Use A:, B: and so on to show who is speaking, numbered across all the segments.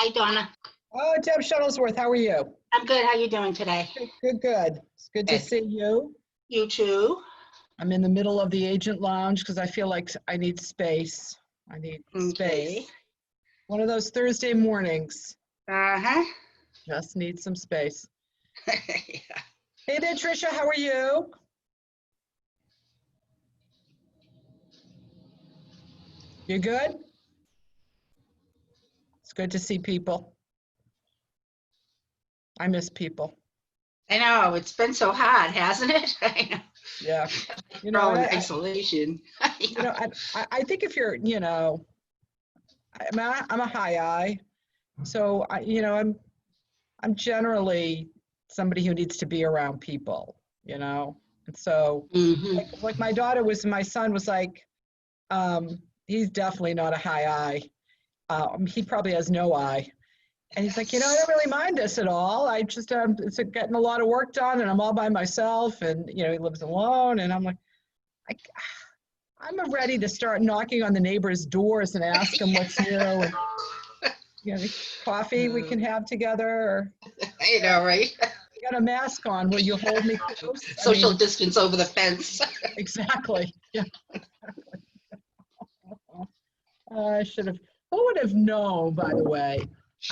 A: Hi, Donna.
B: Oh, Deb Shuttlesworth, how are you?
A: I'm good. How you doing today?
B: Good. It's good to
A: Good.
B: see you.
A: You too?
B: I'm in the middle of the agent lounge because I feel like I need space. I need
A: Okay.
B: space. One of those Thursday mornings.
A: Uh-huh.
B: Just need some space.
A: Yeah.
B: Hey there, Tricia, how are you? You good? It's good to see people. I miss people.
A: I know. It's been so hot, hasn't it? I know.
B: Yeah.
A: We're all in
B: I
A: isolation. Yeah.
B: I think if you're, I'm a high I, so I'm generally somebody who needs to be around people, and so
A: Mm-hmm.
B: like my son was like, he's definitely not a high I. He probably has no I. And he's like, I don't really mind this at all. I just, it's getting a lot of work done and I'm all by myself and, he lives alone. And I'm like, I'm ready to start knocking on the neighbors' doors and ask them what's new and, coffee we can have together. Or,
A: I know, right?
B: I got a mask on. Will you hold me close?
A: Social distance over the fence.
B: Exactly. Yeah. I should have. Who would have known, by the way?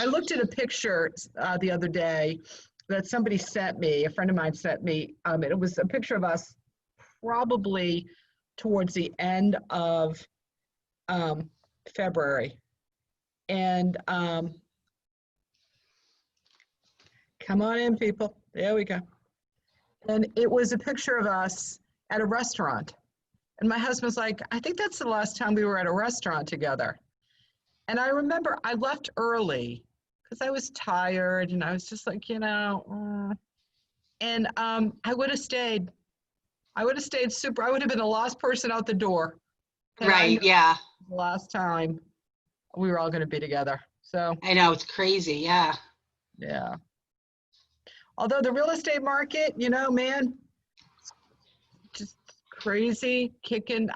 B: I looked at a picture the other day that somebody sent me, a friend of mine sent me. It was a picture of us probably towards the end of February. And come on in, people. There we go. And it was a picture of us at a restaurant. And my husband's like, I think that's the last time we were at a restaurant together. And I remember I left early because I was tired and I was just like, and I would have stayed. I would have stayed super. I would have been the last person out the door. And I
A: Right.
B: knew
A: Yeah.
B: the last time we were all going to be together. So,
A: I know. It's crazy. Yeah.
B: yeah. Although the real estate market, man, just crazy, kicking.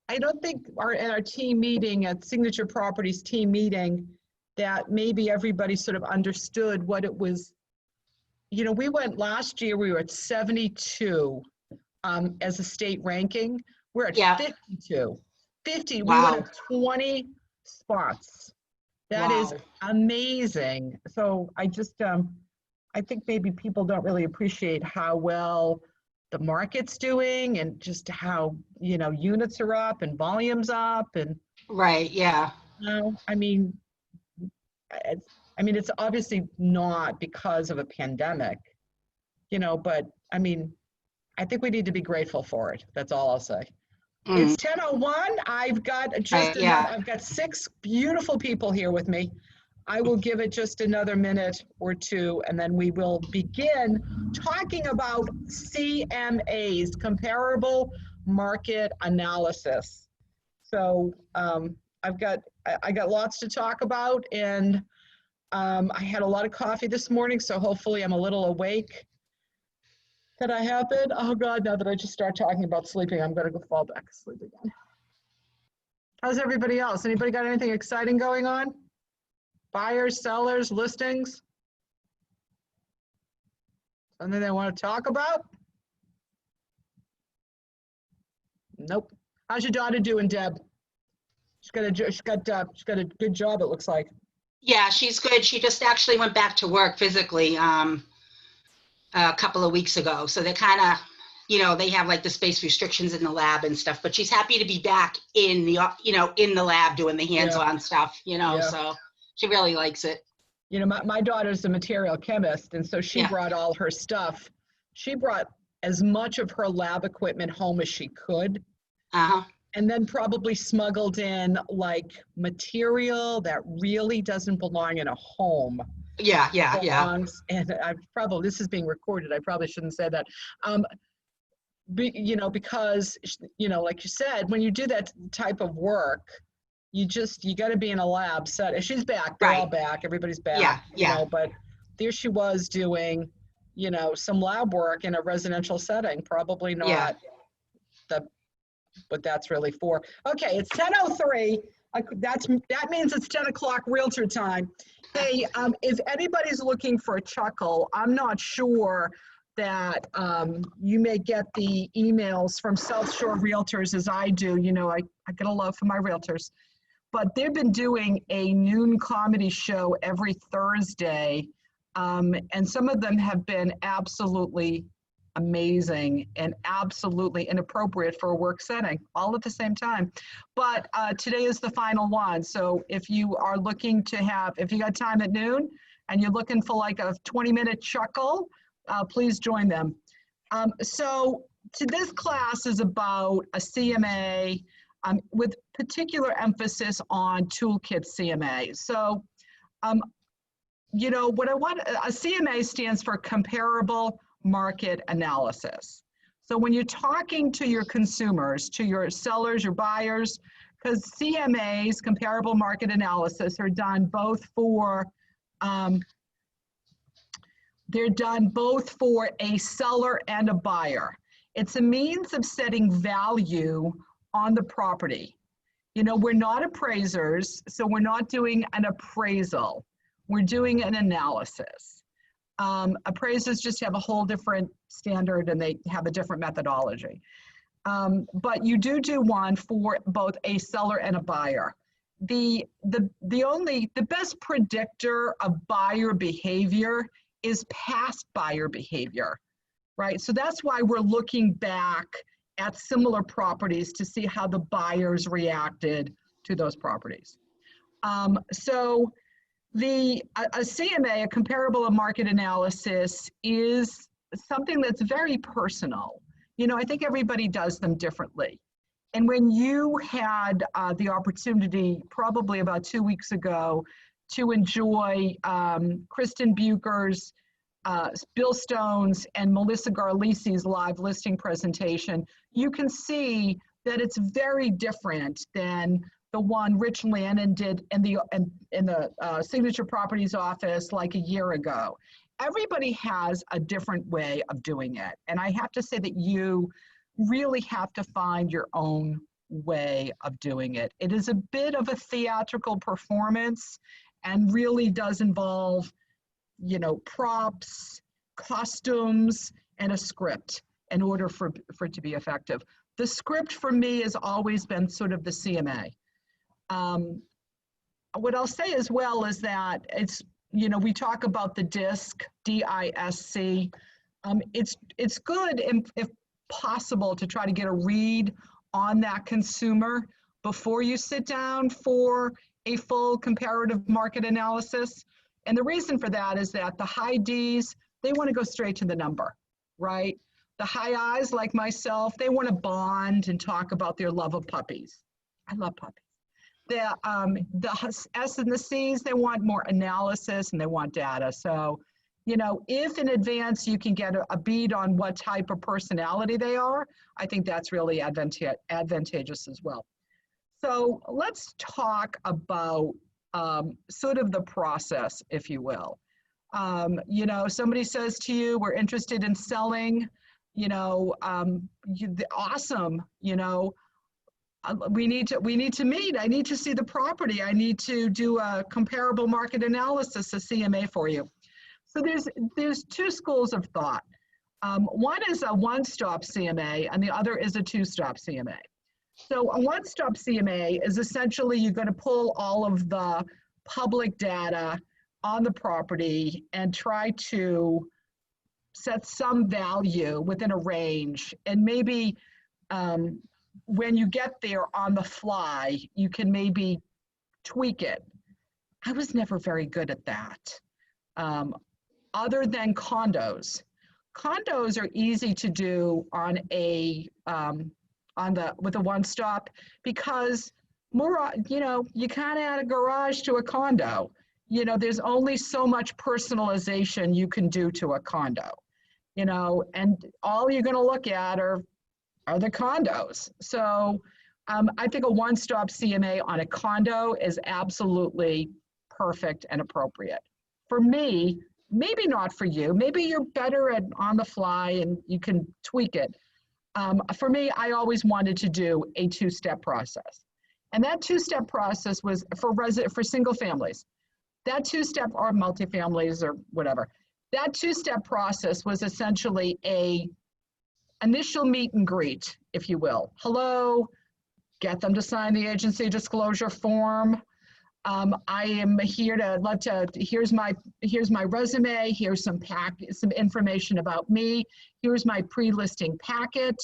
B: I don't think at our team meeting, at Signature Properties team meeting, that maybe everybody sort of understood what it was. We went last year, we were at 72 as a state ranking. We're at
A: Yeah.
B: 52. 50, we went
A: Wow.
B: up 20 spots. That is
A: Wow.
B: amazing. So I just, I think maybe people don't really appreciate how well the market's doing and just how, units are up and volumes up and,
A: Right. Yeah.
B: it's obviously not because of a pandemic, but I think we need to be grateful for it. That's all I'll say.
A: Mm.
B: It's 10:01. I've got
A: Right. Yeah.
B: I've got 6 beautiful people here with me. I will give it just another minute or two, and then we will begin talking about CMA's, comparable market analysis. So I got lots to talk about, and I had a lot of coffee this morning, so hopefully I'm a little awake. Could I have been? Oh God, now that I just start talking about sleeping, I'm gonna go fall back asleep again. How's everybody else? Anybody got anything exciting going on? Buyers, sellers, listings? Something they want to talk about? Nope. How's your daughter doing, Deb? She's got a good job, it looks like.
A: Yeah, she's good. She just actually went back to work physically a couple of weeks ago. So they're kind of, they have like the space restrictions in the lab and stuff, but she's happy to be back in the, in the lab doing the hands-on stuff,
B: Yeah.
A: so she really likes it.
B: My daughter's a material chemist, and so she brought all her stuff. She brought as much of her lab equipment home as she could.
A: Uh-huh.
B: And then probably smuggled in like material that really doesn't belong in a home.
A: Yeah.
B: And this is being recorded. I probably shouldn't say that. Because, like you said, when you do that type of work, you got to be in a lab set. She's back. They're all back. Everybody's back.
A: Yeah.
B: But there she was doing, some lab work in a residential setting. Probably not what that's really for. Okay, it's 10:03. That means it's 10 o'clock Realtor time. Hey, if anybody's looking for a chuckle, I'm not sure that you may get the emails from South Shore Realtors as I do. You know, I get a love for my realtors. But they've been doing a noon comedy show every Thursday, and some of them have been absolutely amazing and absolutely inappropriate for a work setting, all at the same time. But today is the final one. So if you are looking to if you got time at noon and you're looking for like a 20-minute chuckle, please join them. So this class is about a CMA with particular emphasis on toolkit CMA. So, you know, what I want, a CMA stands for comparable market analysis. So when you're talking to your consumers, to your sellers, your buyers, because CMAs, comparable market analysis, are done both for, they're done both for a seller and a buyer. It's a means of setting value on the property. You know, we're not appraisers, so we're not doing an appraisal. We're doing an analysis. Appraisers just have a whole different standard and they have a different methodology. But you do one for both a seller and a buyer. The best predictor of buyer behavior is past buyer behavior, right? So that's why we're looking back at similar properties to see how the buyers reacted to those properties. So a CMA, a comparable market analysis, is something that's very personal. You know, I think everybody does them differently. And when you had the opportunity, probably about 2 weeks ago, to enjoy Kristen Bucher's, Bill Stone's, and Melissa Garlisi's live listing presentation, you can see that it's very different than the one Rich Lannon did in the Signature Properties office like a year ago. Everybody has a different way of doing it. And I have to say that you really have to find your own way of doing it. It is a bit of a theatrical performance and really does involve, you know, props, costumes, and a script in order for it to be effective. The script for me has always been sort of the CMA. What I'll say as well is that it's, you know, we talk about the DISC, D-I-S-C. It's good if possible to try to get a read on that consumer before you sit down for a full comparative market analysis. And the reason for that is that the high Ds, they want to go straight to the number, right? The high Is, like myself, they want to bond and talk about their love of puppies. I love puppies. The S and the Cs, they want more analysis and they want data. So, you know, if in advance you can get a bead on what type of personality they are, I think that's really advantageous as well. So let's talk about sort of the process, if you will. You know, somebody says to you, we're interested in selling, you know, awesome, you know, we need to meet. I need to see the property. I need to do a comparable market analysis, a CMA for you. So there's two schools of thought. One is a one-stop CMA and the other is a two-stop CMA. So a one-stop CMA is essentially you're going to pull all of the public data on the property and try to set some value within a range, and maybe when you get there on the fly, you can maybe tweak it. I was never very good at that. Other than condos. Condos are easy to do on a with a one-stop because more, you know, you kind of add a garage to a condo. You know, there's only so much personalization you can do to a condo, you know, and all you're going to look at are the condos. So I think a one-stop CMA on a condo is absolutely perfect and appropriate. For me, maybe not for you. Maybe you're better at on the fly and you can tweak it. For me, I always wanted to do a two-step process. And that two-step process was for single families. That two-step, or multifamilies or whatever, that two-step process was essentially a initial meet and greet, if you will. Hello, get them to sign the agency disclosure form. I am here here's my resume, here's some information about me, here's my pre-listing packet.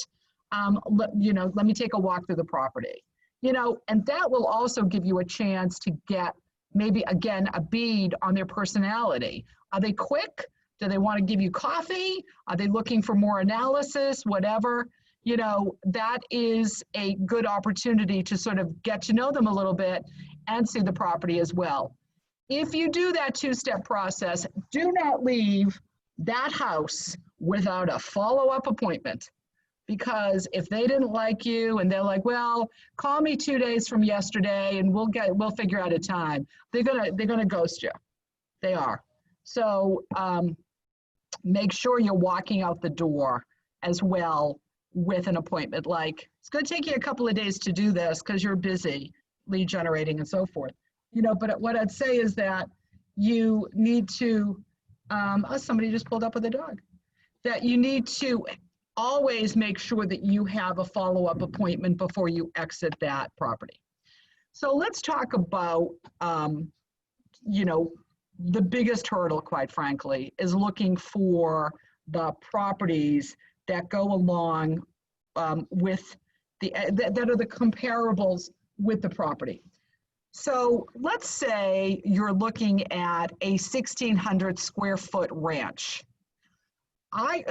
B: Let me take a walk through the property. And that will also give you a chance to get maybe, again, a bead on their personality. Are they quick? Do they want to give you coffee? Are they looking for more analysis? Whatever. That is a good opportunity to sort of get to know them a little bit and see the property as well. If you do that two-step process, do not leave that house without a follow-up appointment. Because if they didn't like you and they're like, well, call me 2 days from yesterday and we'll figure out a time, they're gonna ghost you. They are. So make sure you're walking out the door as well with an appointment. Like, it's gonna take you a couple of days to do this because you're busy lead generating and so forth. But what I'd say is that you need to, somebody just pulled up with a dog, that you need to always make sure that you have a follow-up appointment before you exit that property. So let's talk about, the biggest hurdle, quite frankly, is looking for the properties that go along with that are the comparables with the property. So let's say you're looking at a 1,600 square foot ranch.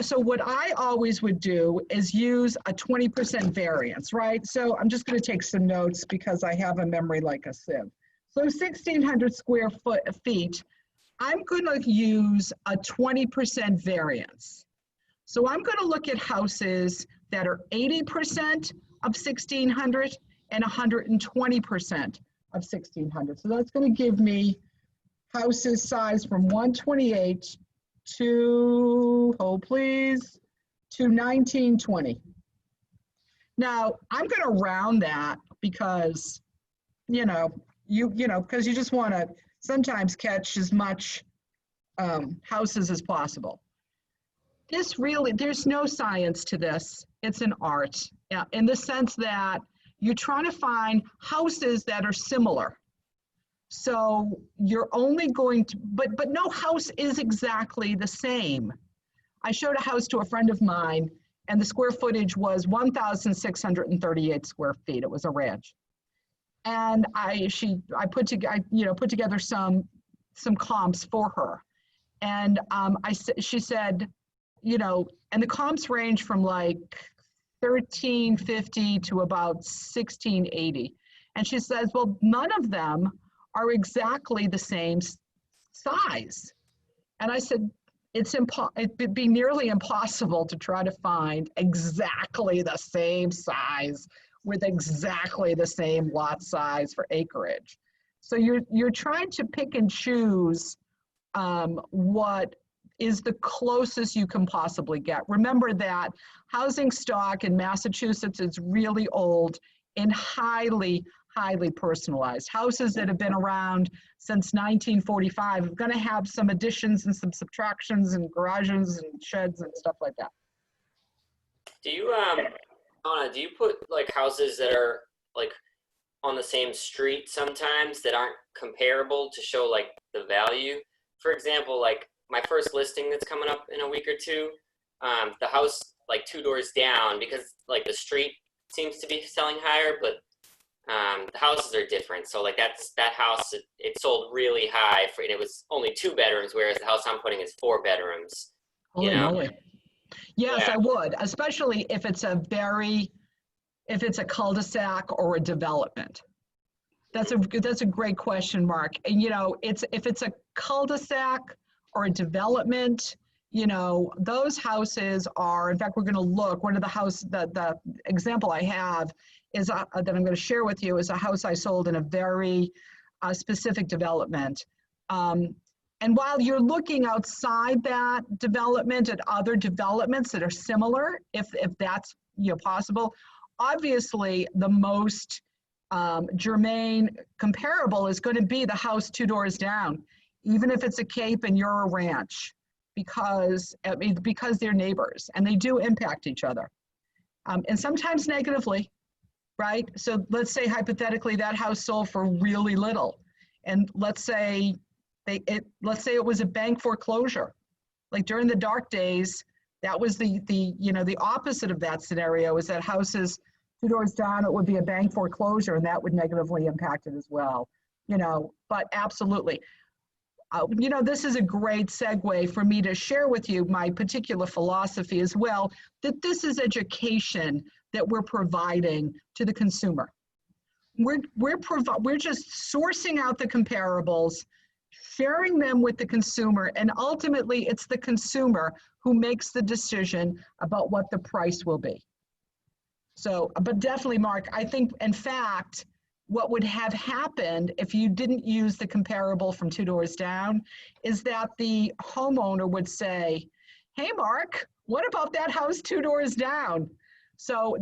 B: So what I always would do is use a 20% variance, right? So I'm just going to take some notes because I have a memory like a sieve. So 1,600 square feet, I'm going to use a 20% variance. So I'm going to look at houses that are 80% of 1,600 and 120% of 1,600. So that's going to give me houses size from 128 to, hold please, to 1920. Now, I'm going to round that because, because you just want to sometimes catch as much houses as possible. There's no science to this. It's an art, in the sense that you're trying to find houses that are similar. So you're only going to, but no house is exactly the same. I showed a house to a friend of mine and the square footage was 1,638 square feet. It was a ranch. And I put together some comps for her. And she said, and the comps range from like 1,350 to about 1,680. And she says, well, none of them are exactly the same size. And I said, it'd be nearly impossible to try to find exactly the same size with exactly the same lot size for acreage. So you're trying to pick and choose what is the closest you can possibly get. Remember that housing stock in Massachusetts is really old and highly personalized. Houses that have been around since 1945 are going to have some additions and some subtractions and garages and sheds and stuff like that.
C: Do you, Anna, do you put like houses that are like on the same street sometimes that aren't comparable to show like the value? For example, like my first listing that's coming up in a week or two, the house like 2 doors down, because like the street seems to be selling higher, but the houses are different. So like that house, it sold really high and it was only 2 bedrooms, whereas the house I'm putting is 4 bedrooms.
B: Holy moly. Yes, yeah. I would, especially if it's a cul-de-sac or a development. That's a great question, Mark. And if it's a cul-de-sac or a development, those houses are, in fact, we're going to look, one of the example I have is that I'm going to share with you is a house I sold in a very specific development. And while you're looking outside that development at other developments that are similar, if that's possible, obviously the most germane comparable is going to be the house 2 doors down, even if it's a Cape and you're a ranch, because they're neighbors and they do impact each other, and sometimes negatively, right? So let's say hypothetically that house sold for really little, and let's say it was a bank foreclosure, like during the dark days. That was the opposite of that scenario, is that houses 2 doors down, it would be a bank foreclosure, and that would negatively impact it as well. But absolutely. This is a great segue for me to share with you my particular philosophy as well, that this is education that we're providing to the consumer. We're just sourcing out the comparables, sharing them with the consumer, and ultimately it's the consumer who makes the decision about what the price will be. So, but definitely, Mark, I think, in fact, what would have happened if you didn't use the comparable from 2 doors down is that the homeowner would say, hey, Mark, what about that house 2 doors down? So,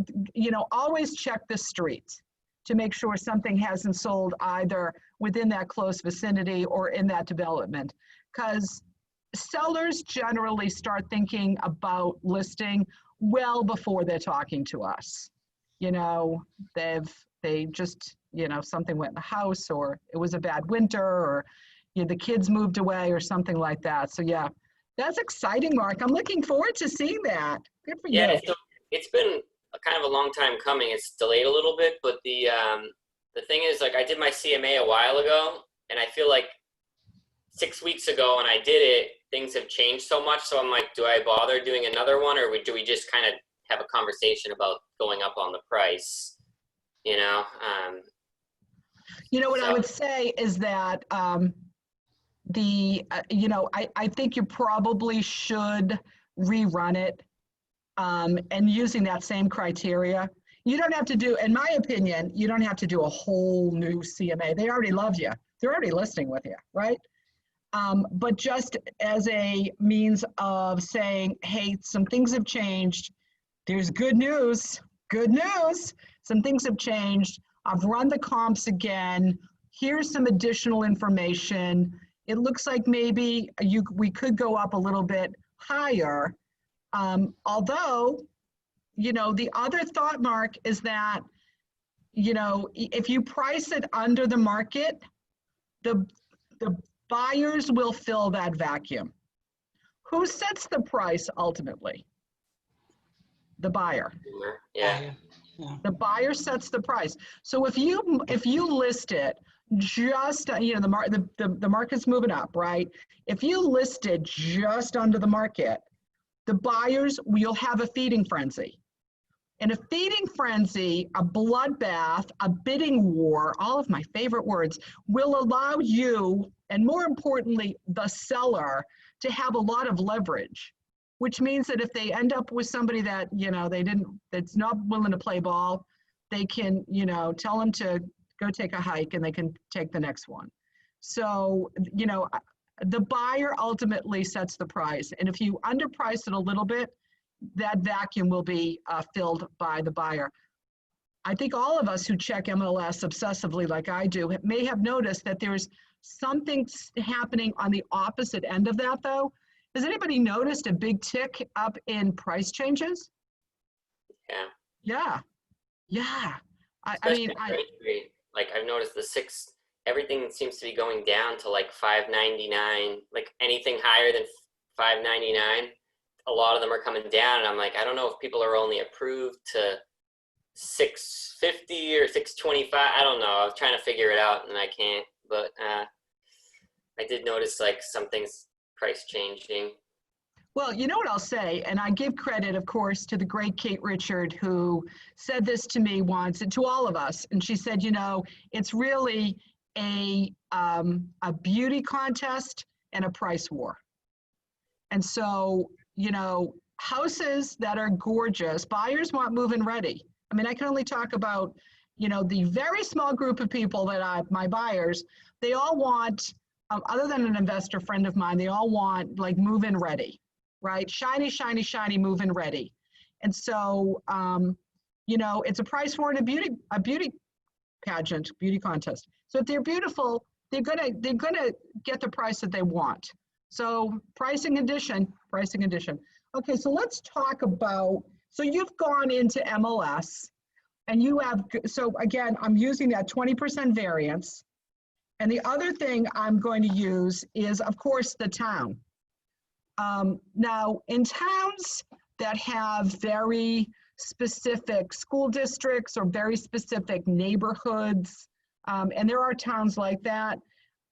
B: always check the street to make sure something hasn't sold either within that close vicinity or in that development. Because sellers generally start thinking about listing well before they're talking to us. They just, something went in the house, or it was a bad winter, or the kids moved away or something like that. So yeah, that's exciting, Mark. I'm looking forward to seeing that. Good for you.
C: Yeah, so it's been kind of a long time coming. It's delayed a little bit, but the thing is, like, I did my CMA a while ago, and I feel like 6 weeks ago when I did it, things have changed so much. So I'm like, do I bother doing another one, or do we just kind of have a conversation about going up on the price?
B: What I would say is that I think you probably should rerun it, and using that same criteria. You don't have to do, in my opinion, you don't have to do a whole new CMA. They already love you. They're already listing with you, right? But just as a means of saying, hey, some things have changed. There's good news. Good news. Some things have changed. I've run the comps again. Here's some additional information. It looks like maybe we could go up a little bit higher. Although, the other thought, Mark, is that, if you price it under the market, the buyers will fill that vacuum. Who sets the price ultimately? The buyer.
C: Yeah.
B: The buyer sets the price. So if you list it just, the market's moving up, right? If you list it just under the market, the buyers will have a feeding frenzy. And a feeding frenzy, a bloodbath, a bidding war, all of my favorite words, will allow you, and more importantly, the seller, to have a lot of leverage, which means that if they end up with somebody that, that's not willing to play ball, they can, tell them to go take a hike and they can take the next one. So, the buyer ultimately sets the price. And if you underprice it a little bit, that vacuum will be filled by the buyer. I think all of us who check MLS obsessively like I do may have noticed that there's something happening on the opposite end of that, though. Has anybody noticed a big tick up in price changes? Yeah.
C: I've noticed everything seems to be going down to like $5.99, like anything higher than $5.99. A lot of them are coming down, and I'm like, I don't know if people are only approved to $6.50 or $6.25. I don't know. I was trying to figure it out, and I can't. But I did notice like something's price changing.
B: Well, you know what I'll say, and I give credit, of course, to the great Kate Richard, who said this to me once, and to all of us. And she said, it's really a beauty contest and a price war. And so, houses that are gorgeous, buyers want move-in ready. I mean, I can only talk about, the very small group of people that my buyers, they all want, other than an investor friend of mine, they all want like move-in ready, right? Shiny, shiny, shiny, move-in ready. And so, it's a price war and a beauty pageant, beauty contest. So if they're beautiful, they're gonna get the price that they want. So pricing condition. Okay, so let's talk about, so you've gone into MLS and you have, so again, I'm using that 20% variance. And the other thing I'm going to use is, of course, the town. Now, in towns that have very specific school districts or very specific neighborhoods, and there are towns like that.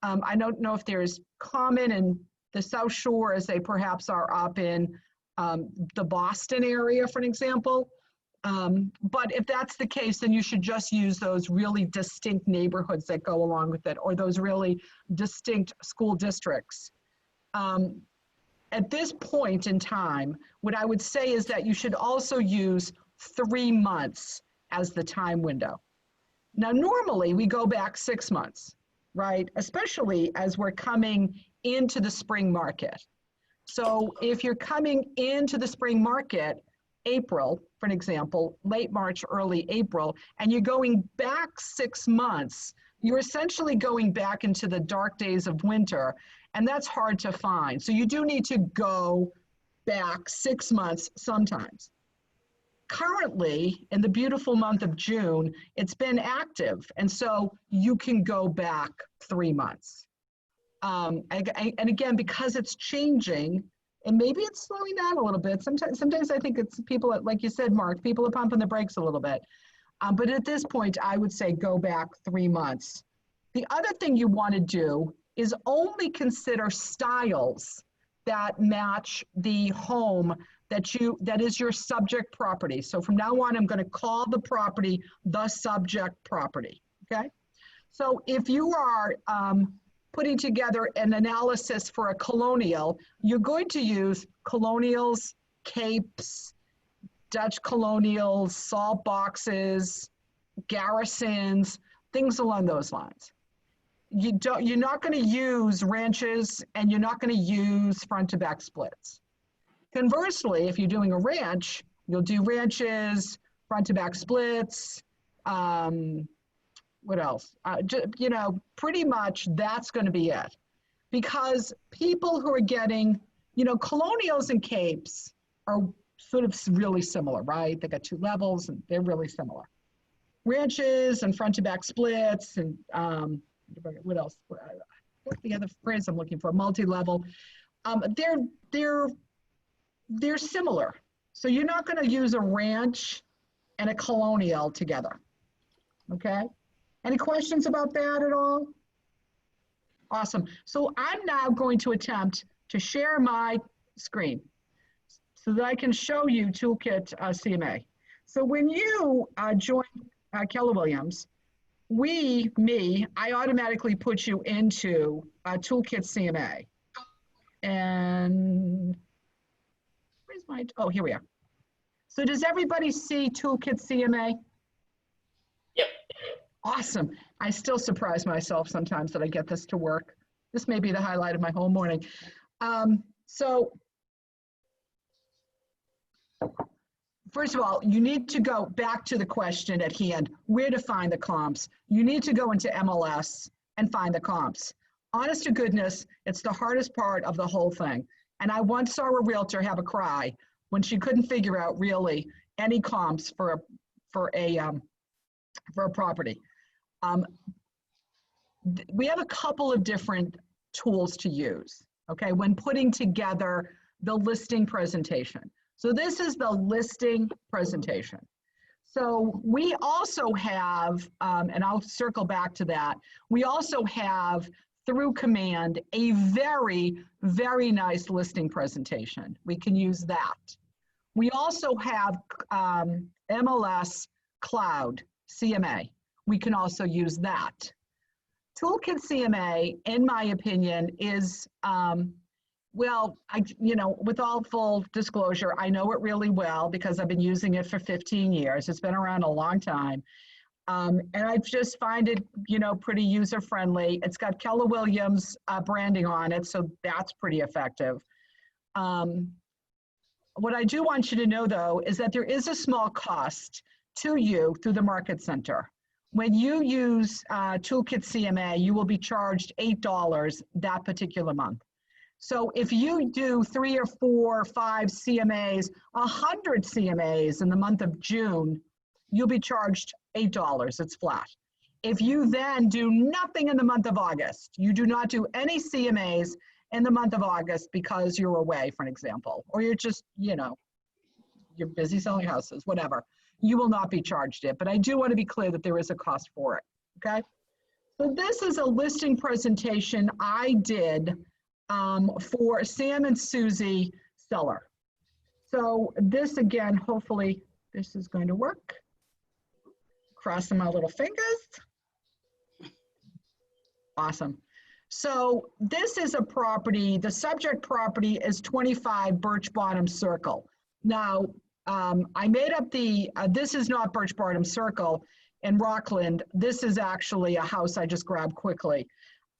B: I don't know if there's common in the South Shore as they perhaps are up in the Boston area, for an example. But if that's the case, then you should just use those really distinct neighborhoods that go along with it, or those really distinct school districts. At this point in time, what I would say is that you should also use 3 months as the time window. Now, normally we go back 6 months, right? Especially as we're coming into the spring market. So if you're coming into the spring market, April, for an example, late March, early April, and you're going back 6 months, you're essentially going back into the dark days of winter, and that's hard to find. So you do need to go back 6 months sometimes. Currently, in the beautiful month of June, it's been active, and so you can go back 3 months. And again, because it's changing, and maybe it's slowing down a little bit. Sometimes I think it's people, like you said, Mark, people are pumping the brakes a little bit. But at this point, I would say go back 3 months. The other thing you want to do is only consider styles that match the home that is your subject property. So from now on, I'm going to call the property the subject property, okay? So if you are putting together an analysis for a colonial, you're going to use colonials, capes, Dutch colonials, salt boxes, garrisons, things along those lines. You're not going to use ranches, and you're not going to use front to back splits. Conversely, if you're doing a ranch, you'll do ranches, front to back splits, what else? You know, pretty much that's going to be it. Because people who are getting, you know, colonials and capes are sort of really similar, right? They got 2 levels and they're really similar. Ranches and front to back splits and what else? What's the other phrase I'm looking for? Multi-level. They're similar. So you're not going to use a ranch and a colonial together. Okay? Any questions about that at all? Awesome. So I'm now going to attempt to share my screen so that I can show you Toolkit CMA. So when you join Keller Williams, I automatically put you into Toolkit CMA. And where's my, oh, here we are. So does everybody see Toolkit CMA?
C: Yep.
B: Awesome. I still surprise myself sometimes that I get this to work. This may be the highlight of my whole morning. So first of all, you need to go back to the question at hand, where to find the comps. You need to go into MLS and find the comps. Honest to goodness, it's the hardest part of the whole thing. And I once saw a realtor have a cry when she couldn't figure out really any comps for a property. We have a couple of different tools to use, okay, when putting together the listing presentation. So this is the listing presentation. So we also have, and I'll circle back to that, we also have through Command a very, very nice listing presentation. We can use that. We also have MLS Cloud, CMA. We can also use that. Toolkit CMA, in my opinion, is, well, with all full disclosure, I know it really well because I've been using it for 15 years. It's been around a long time. And I just find it, pretty user-friendly. It's got Keller Williams branding on it, so that's pretty effective. What I do want you to know, though, is that there is a small cost to you through the Market Center. when you use Toolkit CMA, you will be charged $8 that particular month. So if you do 3 or 4 or 5 CMAs, 100 CMAs in the month of June, you'll be charged $8. It's flat. If you then do nothing in the month of August, you do not do any CMAs in the month of August because you're away, for an example, or you're just, you know, you're busy selling houses, whatever, you will not be charged it. But I do want to be clear that there is a cost for it, okay? So this is a listing presentation I did for Sam and Susie seller. So this again, hopefully this is going to work. Crossing my little fingers. Awesome. So this is a property, the subject property is 25 Birch Bottom Circle. Now, I made up the, this is not Birch Bottom Circle in Rockland. This is actually a house I just grabbed quickly.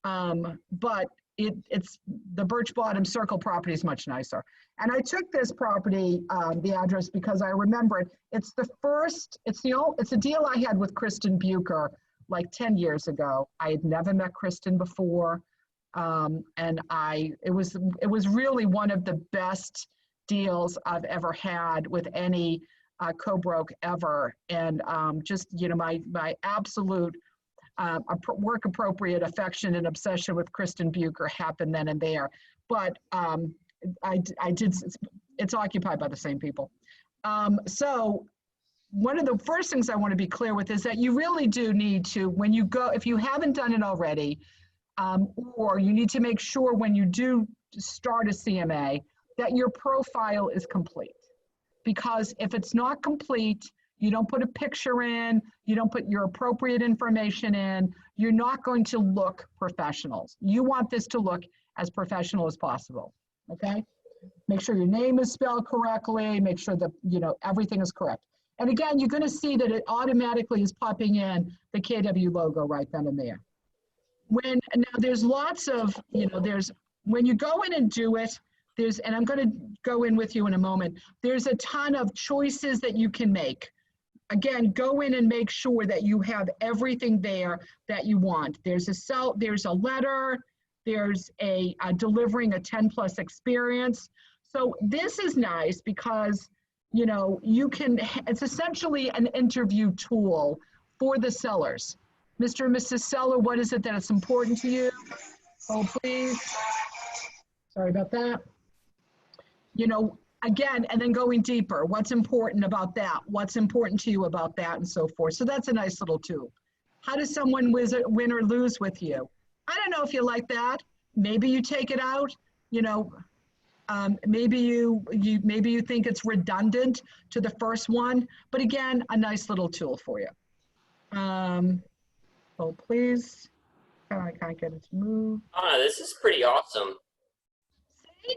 B: But it's the Birch Bottom Circle property is much nicer. And I took this property, the address, because I remember it. It's the first, it's a deal I had with Kristen Bucher like 10 years ago. I had never met Kristen before. And it was really one of the best deals I've ever had with any co-broke ever. And just, you know, my absolute work appropriate affection and obsession with Kristen Bucher happened then and there. But it's occupied by the same people. So one of the first things I want to be clear with is that you really do need to, when you go, if you haven't done it already, or you need to make sure when you do start a CMA that your profile is complete. Because if it's not complete, you don't put a picture in, you don't put your appropriate information in, you're not going to look professional. You want this to look as professional as possible, okay? Make sure your name is spelled correctly, make sure that, you know, everything is correct. And again, you're gonna see that it automatically is popping in the KW logo right then and there. Now there's lots of, you know, when you go in and do it, and I'm gonna go in with you in a moment, there's a ton of choices that you can make. Again, go in and make sure that you have everything there that you want. There's a letter, there's a delivering a 10+ experience. So this is nice because, you know, it's essentially an interview tool for the sellers. Mr. and Mrs. Seller, what is it that is important to you? Oh, please. Sorry about that. You know, again, and then going deeper, what's important about that? What's important to you about that, and so forth. So that's a nice little tool. How does someone win or lose with you? I don't know if you like that. Maybe you take it out, you know, maybe you think it's redundant to the first one, but again, a nice little tool for you. Oh, please. Oh, I can't get it to move.
C: Oh, this is pretty awesome.
B: See?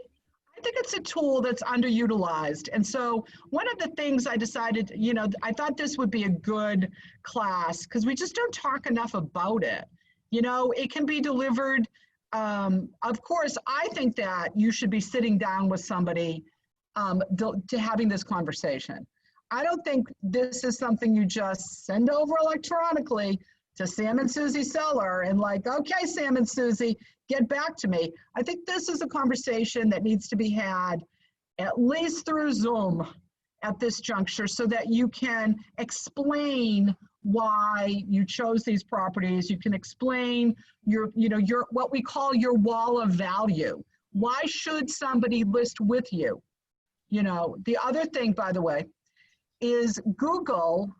B: I think it's a tool that's underutilized. And so one of the things I decided, you know, I thought this would be a good class because we just don't talk enough about it. You know, it can be delivered. Of course, I think that you should be sitting down with somebody to having this conversation. I don't think this is something you just send over electronically to Sam and Susie Seller and like, okay, Sam and Susie, get back to me. I think this is a conversation that needs to be had at least through Zoom at this juncture so that you can explain why you chose these properties. You can explain your what we call your wall of value. Why should somebody list with you? You know, the other thing, by the way, is Google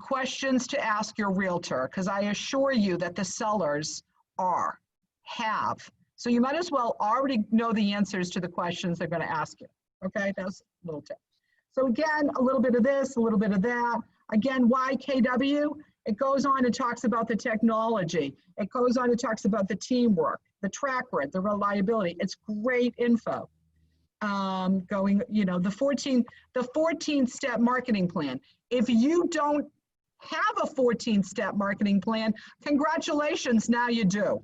B: questions to ask your realtor, because I assure you that the sellers have. So you might as well already know the answers to the questions they're going to ask you. Okay, that's a little tip. So again, a little bit of this, a little bit of that. Again, why KW? It goes on and talks about the technology. It goes on and talks about the teamwork, the track record, the reliability. It's great info. Going, you know, the 14-step marketing plan. If you don't have a 14-step marketing plan, congratulations, now you do.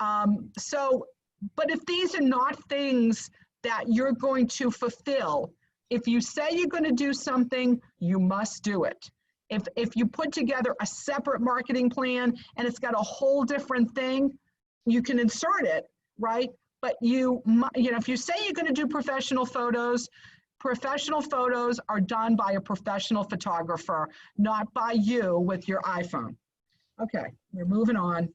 B: But if these are not things that you're going to fulfill, if you say you're going to do something, you must do it. If you put together a separate marketing plan and it's got a whole different thing, you can insert it, right? But if you say you're going to do professional photos are done by a professional photographer, not by you with your iPhone. Okay, we're moving on.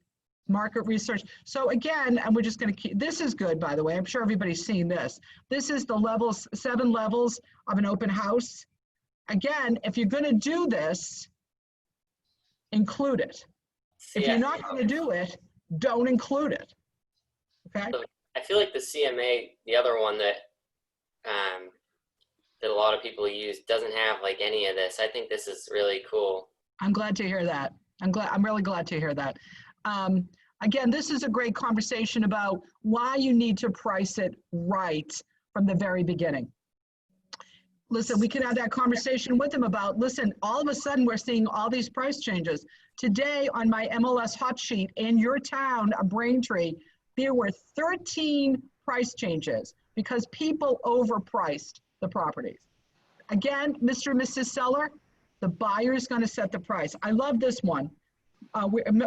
B: Market research. So again, and we're just going to keep, this is good, by the way. I'm sure everybody's seen this. This is the 7 levels of an open house. Again, if you're going to do this, include it. If you're not going to do it, don't include it. Okay?
C: I feel like the CMA, the other one that that a lot of people use, doesn't have like any of this. I think this is really cool.
B: I'm glad to hear that. I'm really glad to hear that. Again, this is a great conversation about why you need to price it right from the very beginning. Listen, we can have that conversation with them about, listen, all of a sudden we're seeing all these price changes. Today on my MLS hot sheet in your town, Braintree, there were 13 price changes because people overpriced the properties. Again, Mr. and Mrs. Seller, the buyer is going to set the price. I love this one.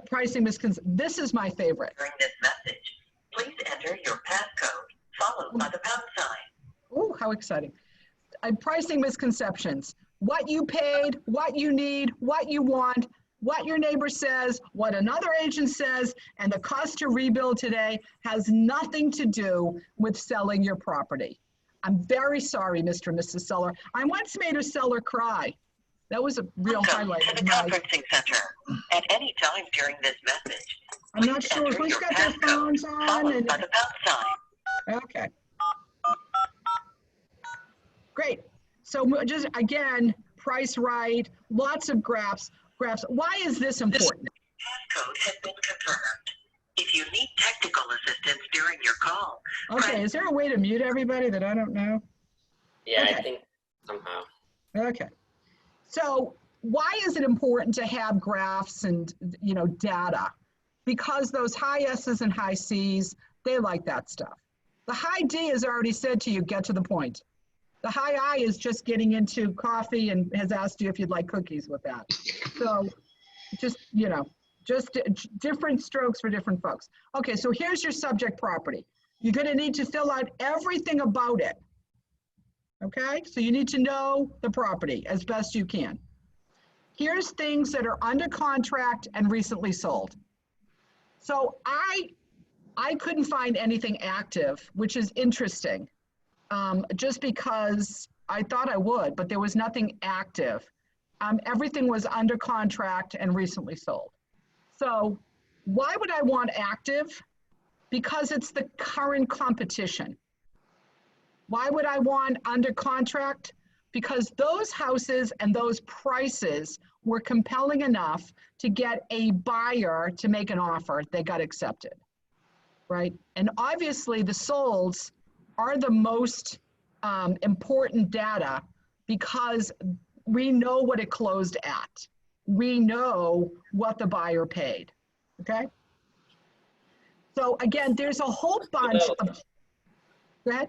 B: Pricing misconception. This is my favorite.
D: During this message, please enter your passcode followed by the pound sign.
B: Oh, how exciting. Pricing misconceptions. What you paid, what you need, what you want, what your neighbor says, what another agent says, and the cost to rebuild today has nothing to do with selling your property. I'm very sorry, Mr. and Mrs. Seller. I once made a seller cry. That was a real highlight
D: to
B: of
D: the
B: my...
D: conferencing center. At any time during this message,
B: I'm not sure who's got their phones on.
D: followed by the pound sign.
B: Okay. Great. So just, again, price right, lots of graphs. Why is this important?
D: Passcode has been confirmed. If you need technical assistance during your call.
B: Okay, is there a way to mute everybody that I don't know?
C: Yeah,
B: Okay.
C: I think somehow.
B: Okay. So why is it important to have graphs and, data? Because those high S's and high C's, they like that stuff. The high D has already said to you, get to the point. The high I is just getting into coffee and has asked you if you'd like cookies with that. So just different strokes for different folks. Okay, so here's your subject property. You're going to need to fill out everything about it. Okay, so you need to know the property as best you can. Here's things that are under contract and recently sold. So I couldn't find anything active, which is interesting, just because I thought I would, but there was nothing active. Everything was under contract and recently sold. So why would I want active? Because it's the current competition. Why would I want under contract? Because those houses and those prices were compelling enough to get a buyer to make an offer. They got accepted, right? And obviously the solds are the most important data because we know what it closed at. We know what the buyer paid, okay? So again, there's a whole bunch of, go ahead.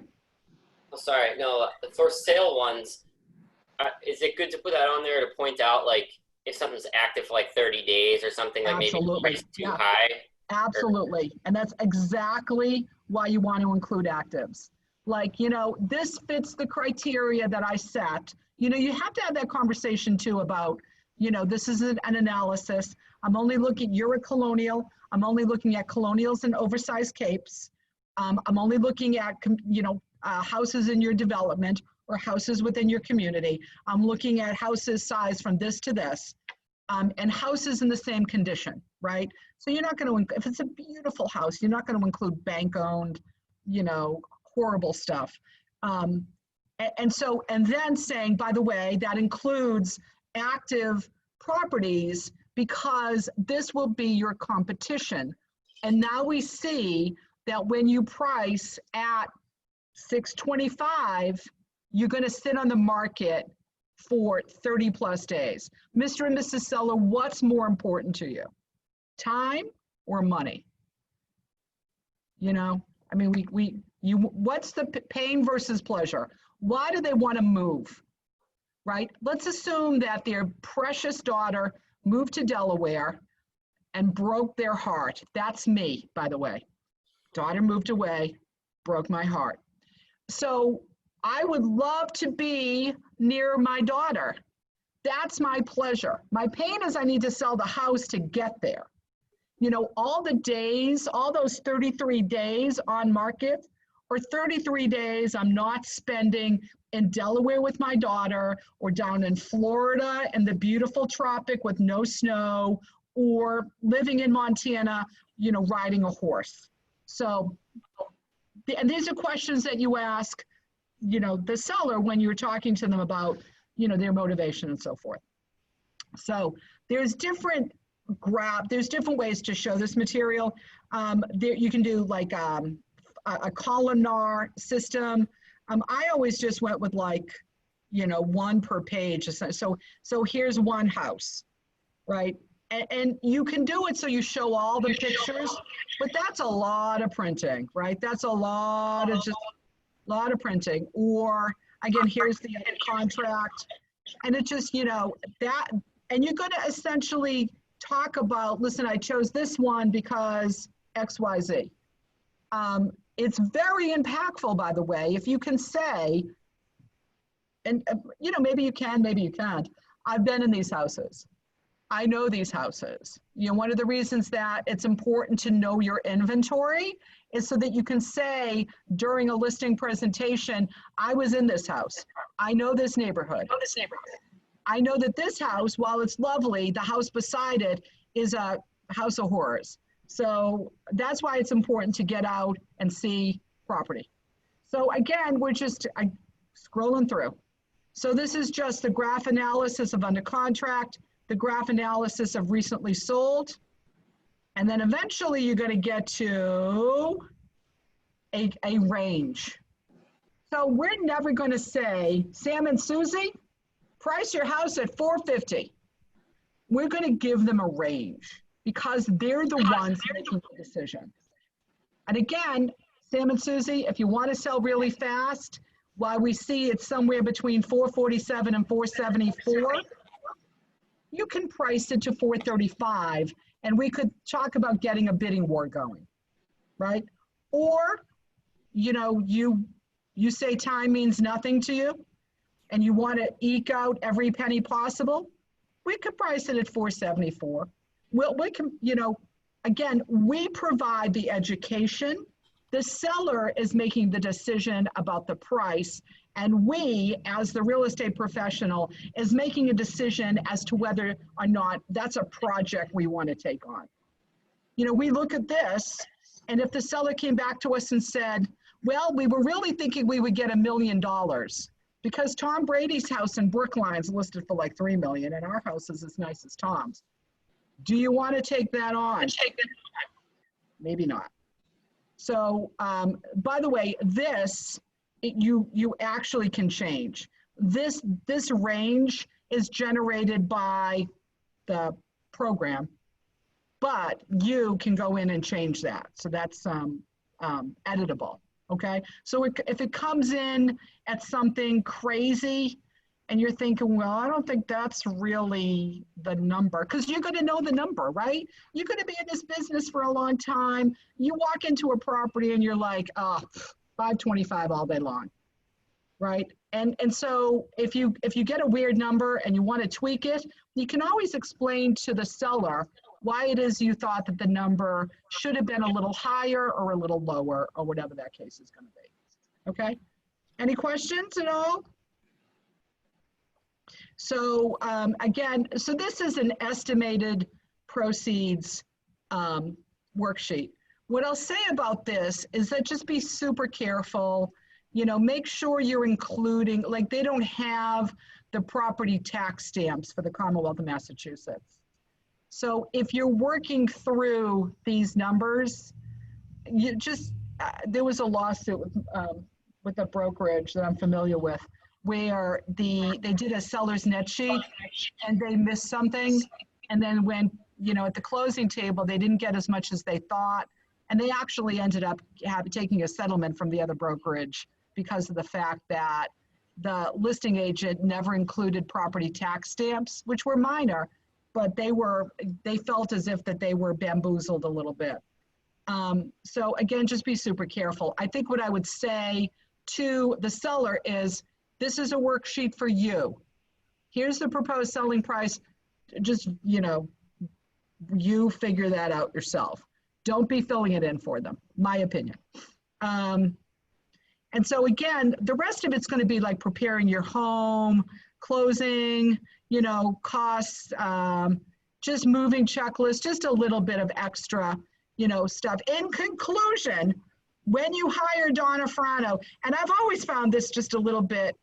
C: Oh, sorry, no, the for sale ones, is it good to put that on there to point out like if something's active for like 30 days or something, like
B: Absolutely.
C: maybe priced too high?
B: Absolutely, and that's exactly why you want to include actives. Like, this fits the criteria that I set. You have to have that conversation too about, this is an analysis. I'm only looking, you're a colonial. I'm only looking at colonials and oversized capes. I'm only looking at, houses in your development or houses within your community. I'm looking at houses size from this to this, and houses in the same condition, right? So you're not going to, if it's a beautiful house, you're not going to include bank owned, horrible stuff. And then saying, by the way, that includes active properties because this will be your competition. And now we see that when you price at 625, you're going to sit on the market for 30 plus days. Mr. and Mrs. Seller, what's more important to you? Time or money? What's the pain versus pleasure? Why do they want to move? right? Let's assume that their precious daughter moved to Delaware and broke their heart. That's me, by the way. Daughter moved away, broke my heart. So I would love to be near my daughter. That's my pleasure. My pain is I need to sell the house to get there. You know, all the days, all those 33 days on market, or 33 days I'm not spending in Delaware with my daughter, or down in Florida in the beautiful tropic with no snow, or living in Montana, you know, riding a horse. So, and these are questions that you ask, you know, the seller when you're talking to them about, you know, their motivation and so forth. So there's different ways to show this material. There, you can do like a columnar system. I always just went with like, you know, one per page. So here's one house, right? And you can do it so you show all the pictures, but that's a lot of printing, right? That's a lot of printing. Or again, here's the contract. And it just, you know, that, and you're going to essentially talk about, listen, I chose this one because X, Y, Z. It's very impactful, by the way, if you can say, and you know, maybe you can, maybe you can't. I've been in these houses. I know these houses. You know, one of the reasons that it's important to know your inventory is so that you can say during a listing presentation, I was in this house. I know this neighborhood. I know that this house, while it's lovely, the house beside it is a house of horrors. So that's why it's important to get out and see property. So again, we're just scrolling through. So this is just the graph analysis of under contract, the graph analysis of recently sold, and then eventually you're going to get to a range. So we're never going to say, Sam and Susie, price your house at $450. We're going to give them a range because they're the ones making the decision. And again, Sam and Susie, if you want to sell really fast, while we see it's somewhere between 447 and 474, you can price it to 435, and we could talk about getting a bidding war going, right? Or, you know, you say time means nothing to you, and you want to eke out every penny possible, we could price it at 474. We can, you know, again, we provide the education. The seller is making the decision about the price, and we, as the real estate professional, is making a decision as to whether or not that's a project we want to take on. You know, we look at this, and if the seller came back to us and said, well, we were really thinking we would get $1 million because Tom Brady's house in Brookline's listed for like $3 million, and our house is as nice as Tom's. Do you want to take that on? Maybe not. So, by the way, this, you actually can change. This range is generated by the program, but you can go in and change that. So that's editable, okay? So if it comes in at something crazy and you're thinking, well, I don't think that's really the number, because you're going to know the number, right? You're going to be in this business for a long time. You walk into a property and you're like, oh, 525 all day long, right? And so if you get a weird number and you want to tweak it, you can always explain to the seller why it is you thought that the number should have been a little higher or a little lower, or whatever that case is going to be. Okay? Any questions at all? So again, so this is an estimated proceeds worksheet. What I'll say about this is that just be super careful. You know, make sure you're including, like, they don't have the property tax stamps for the Commonwealth of Massachusetts. So if you're working through these numbers, you just, there was a lawsuit with a brokerage that I'm familiar with, where they did a seller's net sheet and they missed something. And then when, you know, at the closing table, they didn't get as much as they thought. And they actually ended up taking a settlement from the other brokerage because of the fact that the listing agent never included property tax stamps, which were minor, but they felt as if that they were bamboozled a little bit. So again, just be super careful. I think what I would say to the seller is, this is a worksheet for you. Here's the proposed selling price. Just, you figure that out yourself. Don't be filling it in for them, my opinion. And so again, the rest of it's going to be like preparing your home, closing, costs, just moving checklists, just a little bit of extra, stuff. In conclusion, when you hire Donna Frano, and I've always found this just a little bit,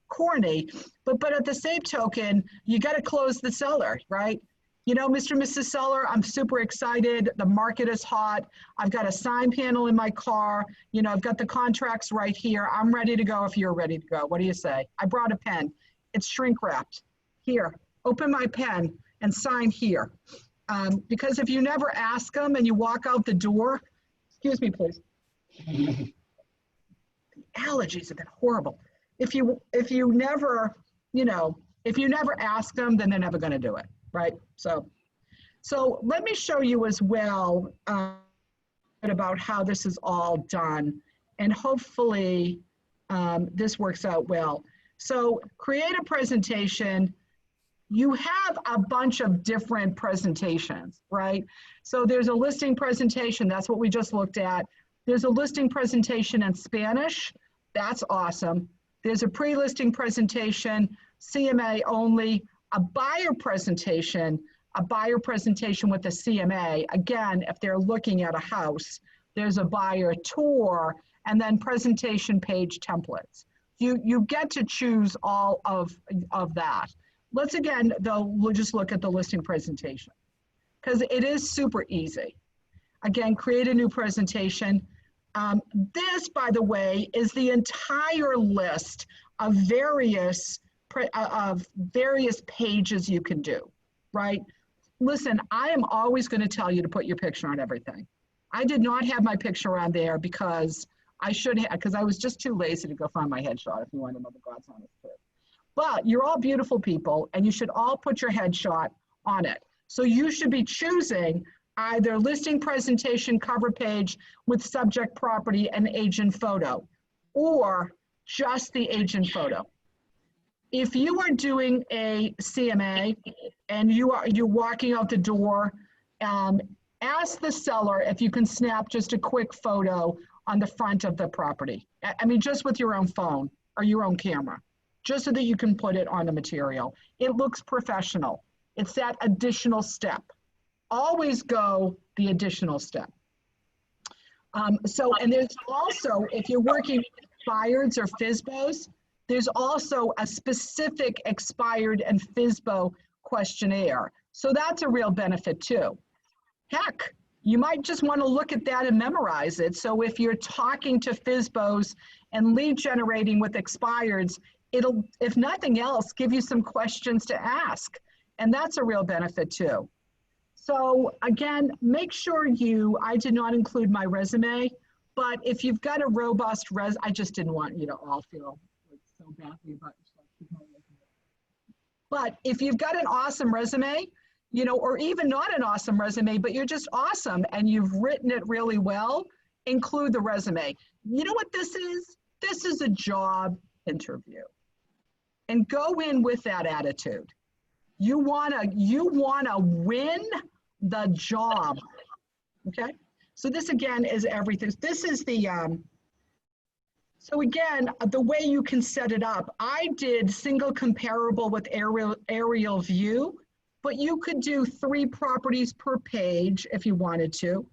B: corny, but at the same token, you got to close the seller, right? Mr. and Mrs. Seller, I'm super excited. The market is hot. I've got a sign panel in my car. I've got the contracts right here. I'm ready to go if you're ready to go. What do you say? I brought a pen. It's shrink wrapped. Here, open my pen and sign here. Because if you never ask them and you walk out the door, excuse me, please. The allergies have been horrible. If you never ask them, then they're never going to do it. Right. So let me show you as well about how this is all done, and hopefully this works out well. So create a presentation. You have a bunch of different presentations, right? So there's a listing presentation. That's what we just looked at. There's a listing presentation in Spanish. That's awesome. There's a pre-listing presentation, CMA only. A buyer presentation with the CMA. Again, if they're looking at a house, there's a buyer tour, and then presentation page templates. You get to choose all of that. Let's again, though, we'll just look at the listing presentation, because it is super easy. Again, create a new presentation. This, by the way, is the entire list of various pages you can do, right? Listen, I am always going to tell you to put your picture on everything. I did not have my picture on there because I should have, because I was just too lazy to go find my headshot, if you want to know the God's honest truth. But you're all beautiful people, and you should all put your headshot on it. So you should be choosing either listing presentation cover page with subject property and agent photo, or just the agent photo. If you are doing a CMA and you're walking out the door, ask the seller if you can snap just a quick photo on the front of the property. I mean, just with your own phone or your own camera, just so that you can put it on the material. It looks professional. It's that additional step. Always go the additional step. And there's also, if you're working with expireds or FSBOs, there's also a specific expired and FSBO questionnaire. So that's a real benefit too. Heck, you might just want to look at that and memorize it. So if you're talking to FSBOs and lead generating with expireds, it'll, if nothing else, give you some questions to ask. And that's a real benefit too. So again, make sure I did not include my resume, but if you've got a robust I just didn't want you to all feel so badly about yourself. But if you've got an awesome resume, or even not an awesome resume, but you're just awesome and you've written it really well, include the resume. You know what this is? This is a job interview. And go in with that attitude. You wanna win the job, okay? So this again is everything. This is the, so again, the way you can set it up, I did single comparable with aerial view, but you could do 3 properties per page if you wanted to,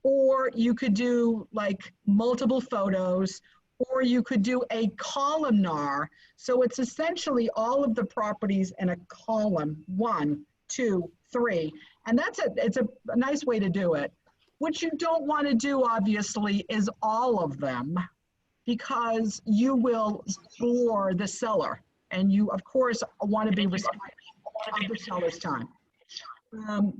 B: or you could do like multiple photos, or you could do a columnar. So it's essentially all of the properties in a column, 1, 2, 3. And it's a nice way to do it. What you don't want to do, obviously, is all of them, because you will bore the seller. And you, of course, want to be respectful of the seller's time.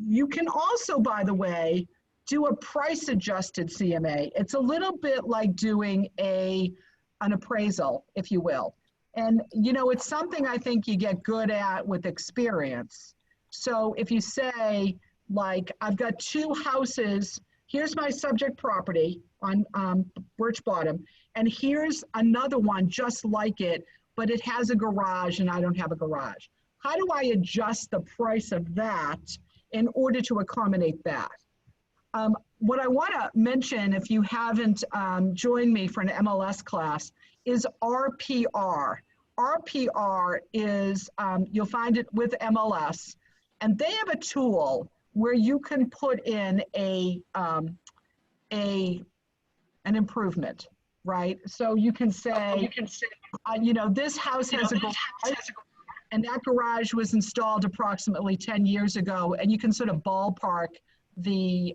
B: You can also, by the way, do a price-adjusted CMA. It's a little bit like doing a an appraisal, if you will. And, you know, it's something I think you get good at with experience. So if you say, like, I've got 2 houses, here's my subject property on Birch Bottom, and here's another one just like it, but it has a garage and I don't have a garage. How do I adjust the price of that in order to accommodate that? What I want to mention, if you haven't joined me for an MLS class, is RPR. RPR is, you'll find it with MLS, and they have a tool where you can put in an improvement, right? So you can say, you know, this house has a garage, and that garage was installed approximately 10 years ago, and you can sort of ballpark the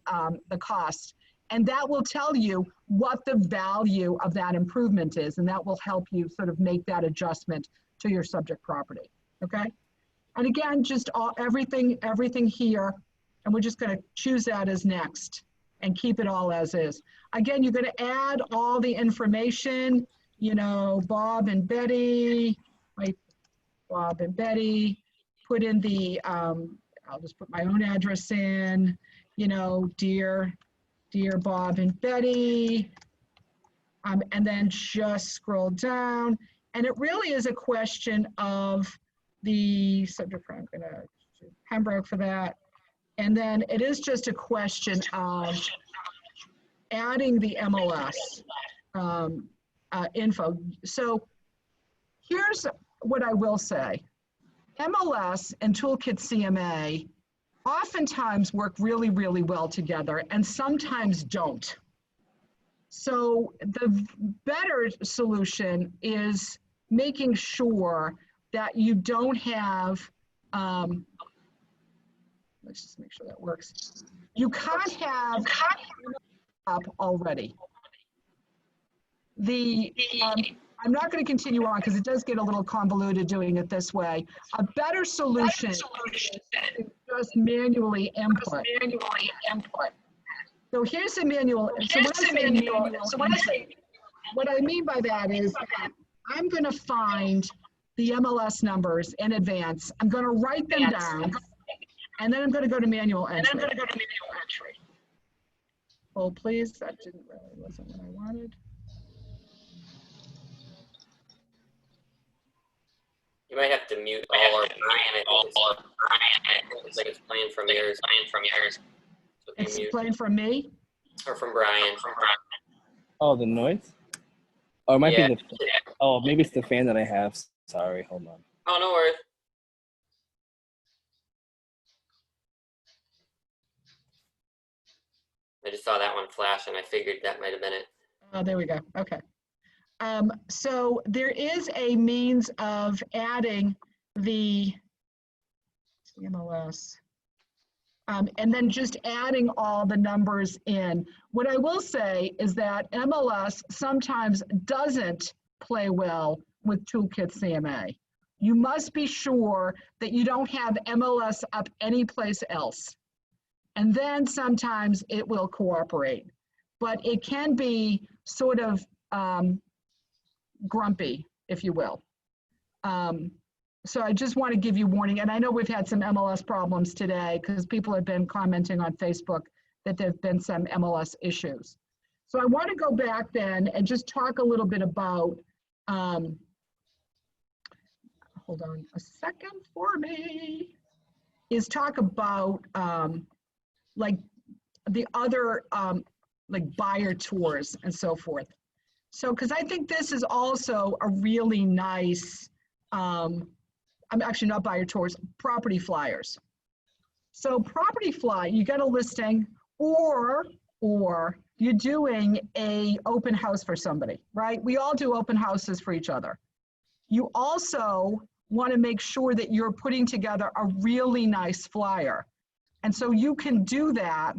B: cost. And that will tell you what the value of that improvement is, and that will help you sort of make that adjustment to your subject property, okay? And again, just everything here, and we're just gonna choose that as next and keep it all as is. Again, you're gonna add all the information, you know, Bob and Betty, right? Bob and Betty, put in the, I'll just put my own address in, you know, dear Bob and Betty, and then just scroll down. And it really is a question of the subject, I'm gonna do Pembroke for that. And then it is just a question of adding the MLS info. So here's what I will say. MLS and Toolkit CMA oftentimes work really, really well together and sometimes don't. So the better solution is making sure that you don't have, let's just make sure that works. You can't have up already. I'm not going to continue on because it does get a little convoluted doing it this way. A better solution is just manually input. So here's the manual. So what I mean by that is that I'm going to find the MLS numbers in advance. I'm going to write them down, and then I'm going to go to manual entry. Oh, please, that wasn't what I wanted.
C: You might have to mute all or Brian. It's like it's playing from yours. So
B: it's playing from me?
C: Or from Brian.
E: Oh, the noise? Oh, it might be the, oh, maybe it's the fan that I have. Sorry, hold on.
C: Oh, no worries. I just saw that one flash and I figured that might have been it.
B: Oh, there we go. Okay. So there is a means of adding the MLS and then just adding all the numbers in. What I will say is that MLS sometimes doesn't play well with Toolkit CMA. You must be sure that you don't have MLS up anyplace else. And then sometimes it will cooperate. But it can be sort of grumpy, if you will. So I just want to give you warning, and I know we've had some MLS problems today because people have been commenting on Facebook that there have been some MLS issues. So I want to go back then and just talk a little bit about, hold on a second for me, is talk about like the other like buyer tours and so forth. So, because I think this is also a really nice, I'm actually not buyer tours, property flyers. So property fly, you get a listing or you're doing a open house for somebody, right? We all do open houses for each other. You also want to make sure that you're putting together a really nice flyer. And so you can do that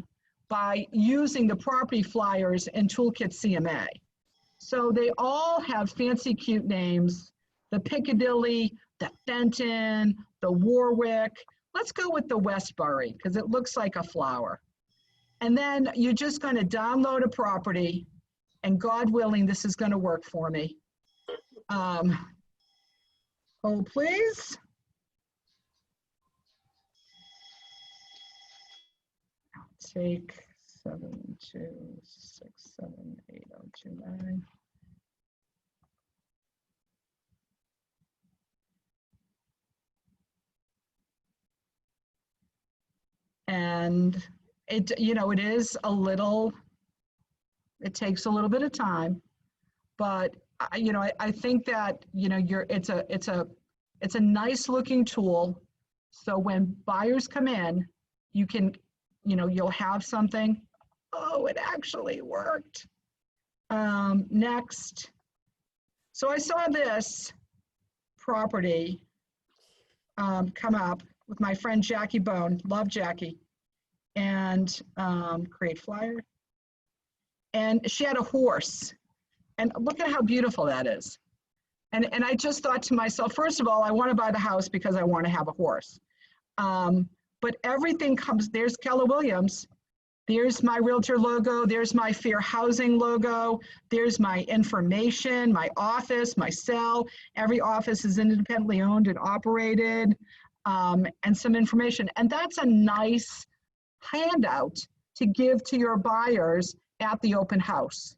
B: by using the property flyers in Toolkit CMA. So they all have fancy, cute names, the Piccadilly, the Fenton, the Warwick. Let's go with the Westbury because it looks like a flower. And then you're just going to download a property, and God willing, this is going to work for me. Hold please. Take 726780029. And it, it is a little, it takes a little bit of time, but I think that, it's a nice looking tool. So when buyers come in, you can, you'll have something. Oh, it actually worked. Next. So I saw this property come up with my friend Jackie Bone, love Jackie, and create flyer. And she had a horse. And look at how beautiful that is. And I just thought to myself, first of all, I want to buy the house because I want to have a horse. But everything comes, there's Keller Williams, there's my realtor logo, there's my fair housing logo, there's my information, my office, my cell. Every office is independently owned and operated, and some information. And that's a nice handout to give to your buyers at the open house.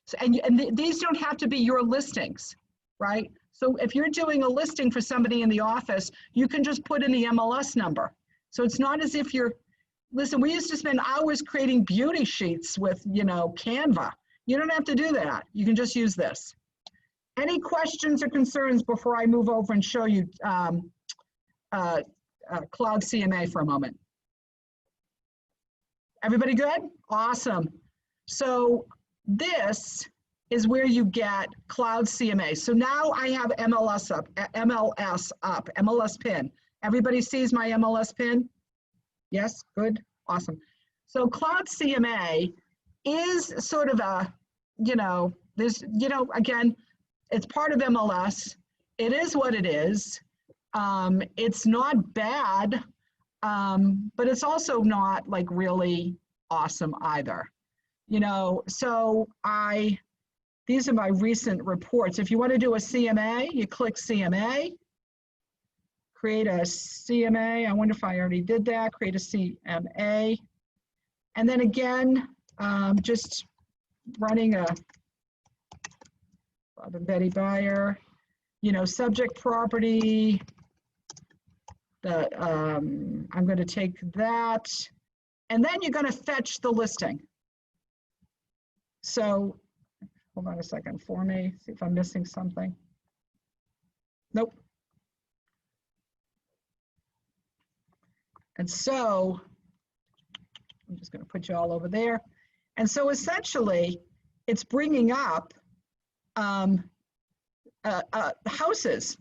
B: So, and these don't have to be your listings, right? So if you're doing a listing for somebody in the office, you can just put in the MLS number. So it's not as if you're, listen, we used to spend hours creating beauty sheets with, Canva. You don't have to do that. You can just use this. Any questions or concerns before I move over and show you Cloud CMA for a moment? Everybody good? Awesome. So this is where you get Cloud CMA. So now I have MLS up, MLS pin. Everybody sees my MLS pin? Yes, good, awesome. So Cloud CMA is sort of a, there's, again, it's part of MLS. It is what it is. It's not bad, but it's also not like really awesome either. So these are my recent reports. If you want to do a CMA, you click CMA, create a CMA. I wonder if I already did that, create a CMA. And then again, just running a Bob and Betty buyer, subject property, that I'm going to take that, and then you're going to fetch the listing. So hold on a second for me, see if I'm missing something. Nope. And so I'm just going to put you all over there. And so essentially, it's bringing up houses.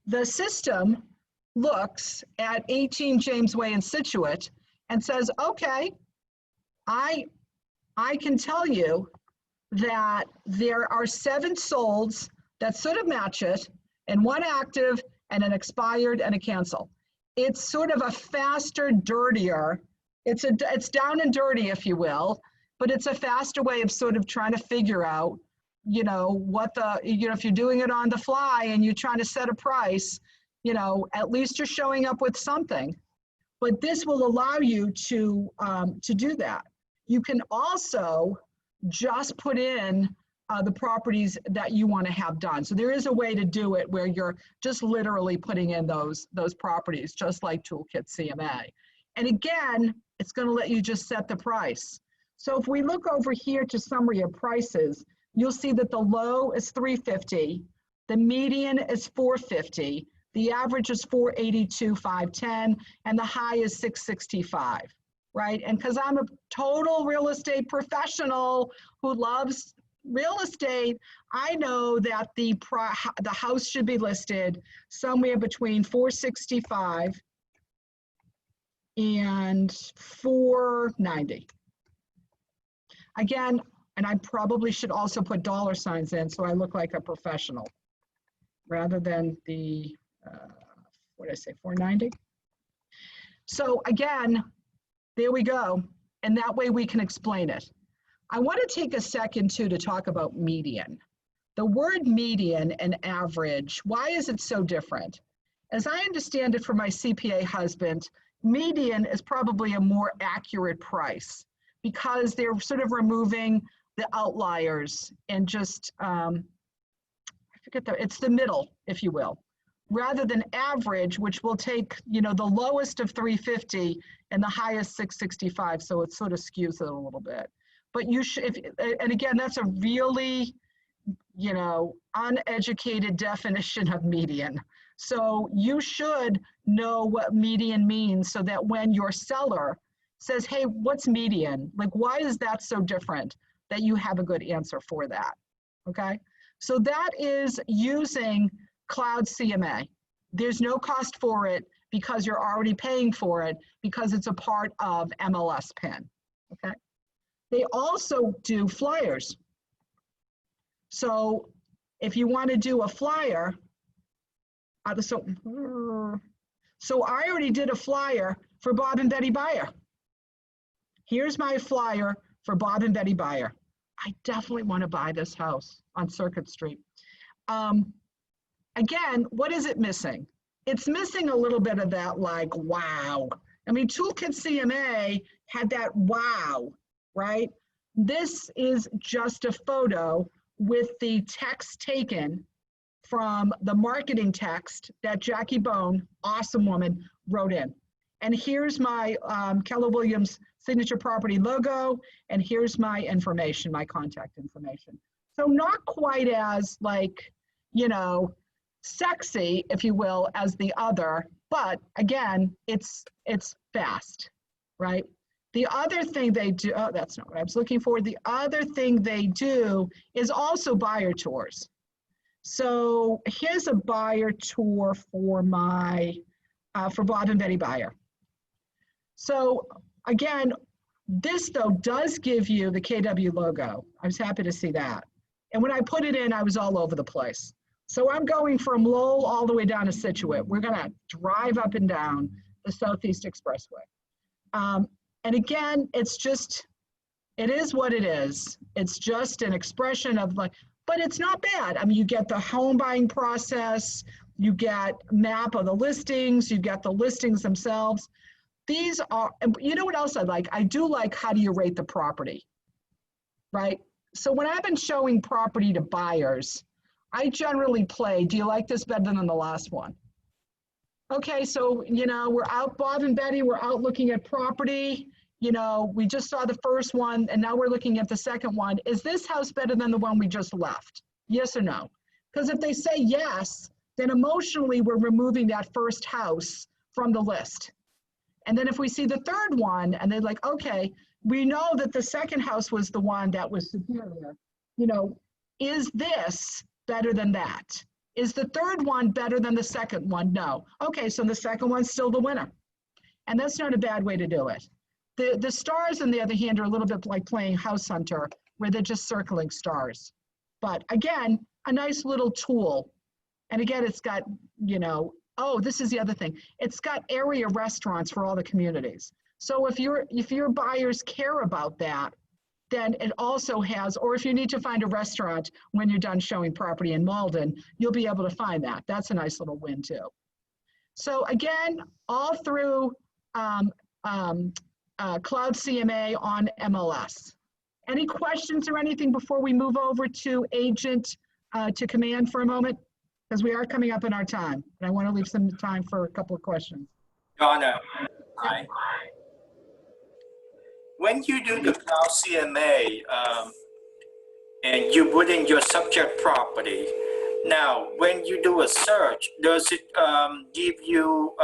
B: The system looks at 18 James Way in Situate and says, okay, I can tell you that there are 7 solds that sort of match it, and 1 active and an expired and a cancel. It's sort of a faster, dirtier, it's down and dirty, if you will, but it's a faster way of sort of trying to figure out, what the, if you're doing it on the fly and you're trying to set a price, at least you're showing up with something. But this will allow you to do that. You can also just put in the properties that you want to have done. So there is a way to do it where you're just literally putting in those properties, just like Toolkit CMA. And again, it's going to let you just set the price. So if we look over here to summary of prices, you'll see that the low is $350, the median is $450, the average is $482, $510, and the high is $665, right? And because I'm a total real estate professional who loves real estate, I know that the house should be listed somewhere between $465 and $490. Again, and I probably should also put dollar signs in so I look like a professional rather than the, what did I say, 490? So again, there we go. And that way we can explain it. I want to take a second too to talk about median. the word median and average, why is it so different? As I understand it from my CPA husband, median is probably a more accurate price because they're sort of removing the outliers and just, I forget it's the middle, if you will, rather than average, which will take, you know, the lowest of 350 and the highest 665. So it sort of skews it a little bit. But you should, and again, that's a really, you know, uneducated definition of median. So you should know what median means so that when your seller says, hey, what's median? Like, why is that so different? That you have a good answer for that, okay? So that is using Cloud CMA. There's no cost for it because you're already paying for it because it's a part of MLS PIN, okay? They also do flyers. So if you want to do a flyer, so I already did a flyer for Bob and Betty Buyer. Here's my flyer for Bob and Betty Buyer. I definitely want to buy this house on Circuit Street. Again, what is it missing? It's missing a little bit of that, like, wow. I mean, Toolkit CMA had that wow, right? This is just a photo with the text taken from the marketing text that Jackie Bone, awesome woman, wrote in. And here's my Keller Williams signature property logo, and here's my information, my contact information. So not quite as, like, you know, sexy, if you will, as the other, but again, it's fast, right? The other thing they do, oh, that's not what I was looking for. The other thing they do is also buyer tours. So here's a buyer tour for my, for Bob and Betty Buyer. So again, this though does give you the KW logo. I was happy to see that. And when I put it in, I was all over the place. So I'm going from Lowell all the way down to Situate. We're gonna drive up and down the Southeast Expressway. And again, it's just, it is what it is. It's just an expression of, like, but it's not bad. I mean, you get the home buying process, you get map of the listings, you get the listings themselves. These are, you know what else I like? I do like, how do you rate the property, right? So when I've been showing property to buyers, I generally play, do you like this better than the last one? Okay, so, you know, we're out, Bob and Betty, we're out looking at property. You know, we just saw the first one and now we're looking at the second one. Is this house better than the one we just left? Yes or no? Because if they say yes, then emotionally we're removing that first house from the list. And then if we see the third one and they're like, okay, we know that the second house was the one that was superior. You know, is this better than that? Is the third one better than the second one? No. Okay, so the second one's still the winner. And that's not a bad way to do it. The stars, on the other hand, are a little bit like playing House Hunter, where they're just circling stars. But again, a nice little tool. And again, it's got, you know, oh, this is the other thing. It's got area restaurants for all the communities. So if your buyers care about that, then it also has, or if you need to find a restaurant when you're done showing property in Malden, you'll be able to find that. That's a nice little win too. So again, all through Cloud CMA on MLS. Any questions or anything before we move over to Agent to Command for a moment? Because we are coming up in our time, and I want to leave some time for a couple of questions.
F: Donna, hi. When you do the Cloud CMA and you put in your subject property, now when you do a search, does it give you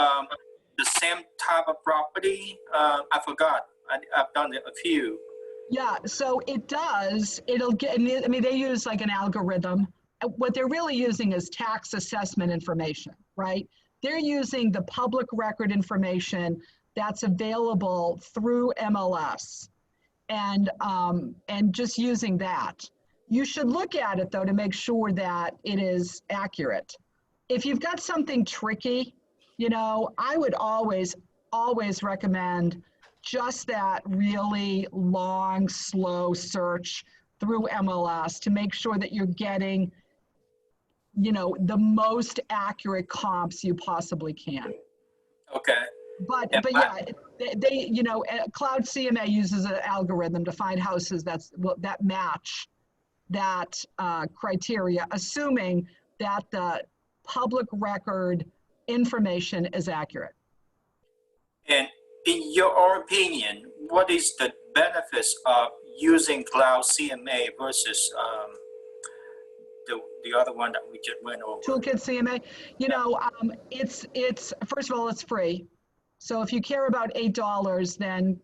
F: the same type of property? I forgot. I've done a few.
B: Yeah, so it does. It'll get, I mean, they use like an algorithm. What they're really using is tax assessment information, right? They're using the public record information that's available through MLS and just using that. You should look at it though to make sure that it is accurate. If you've got something tricky, you know, I would always recommend just that really long, slow search through MLS to make sure that you're getting you know, the most accurate comps you possibly can.
F: Okay.
B: But
F: Yeah,
B: yeah, they you know, Cloud CMA uses an algorithm to find houses that match that criteria, assuming that the public record information is accurate.
F: And in your opinion, what is the benefits of using Cloud CMA versus the other one that we just went over?
B: Toolkit CMA, you know, it's first of all, it's free. So if you care about $8, then,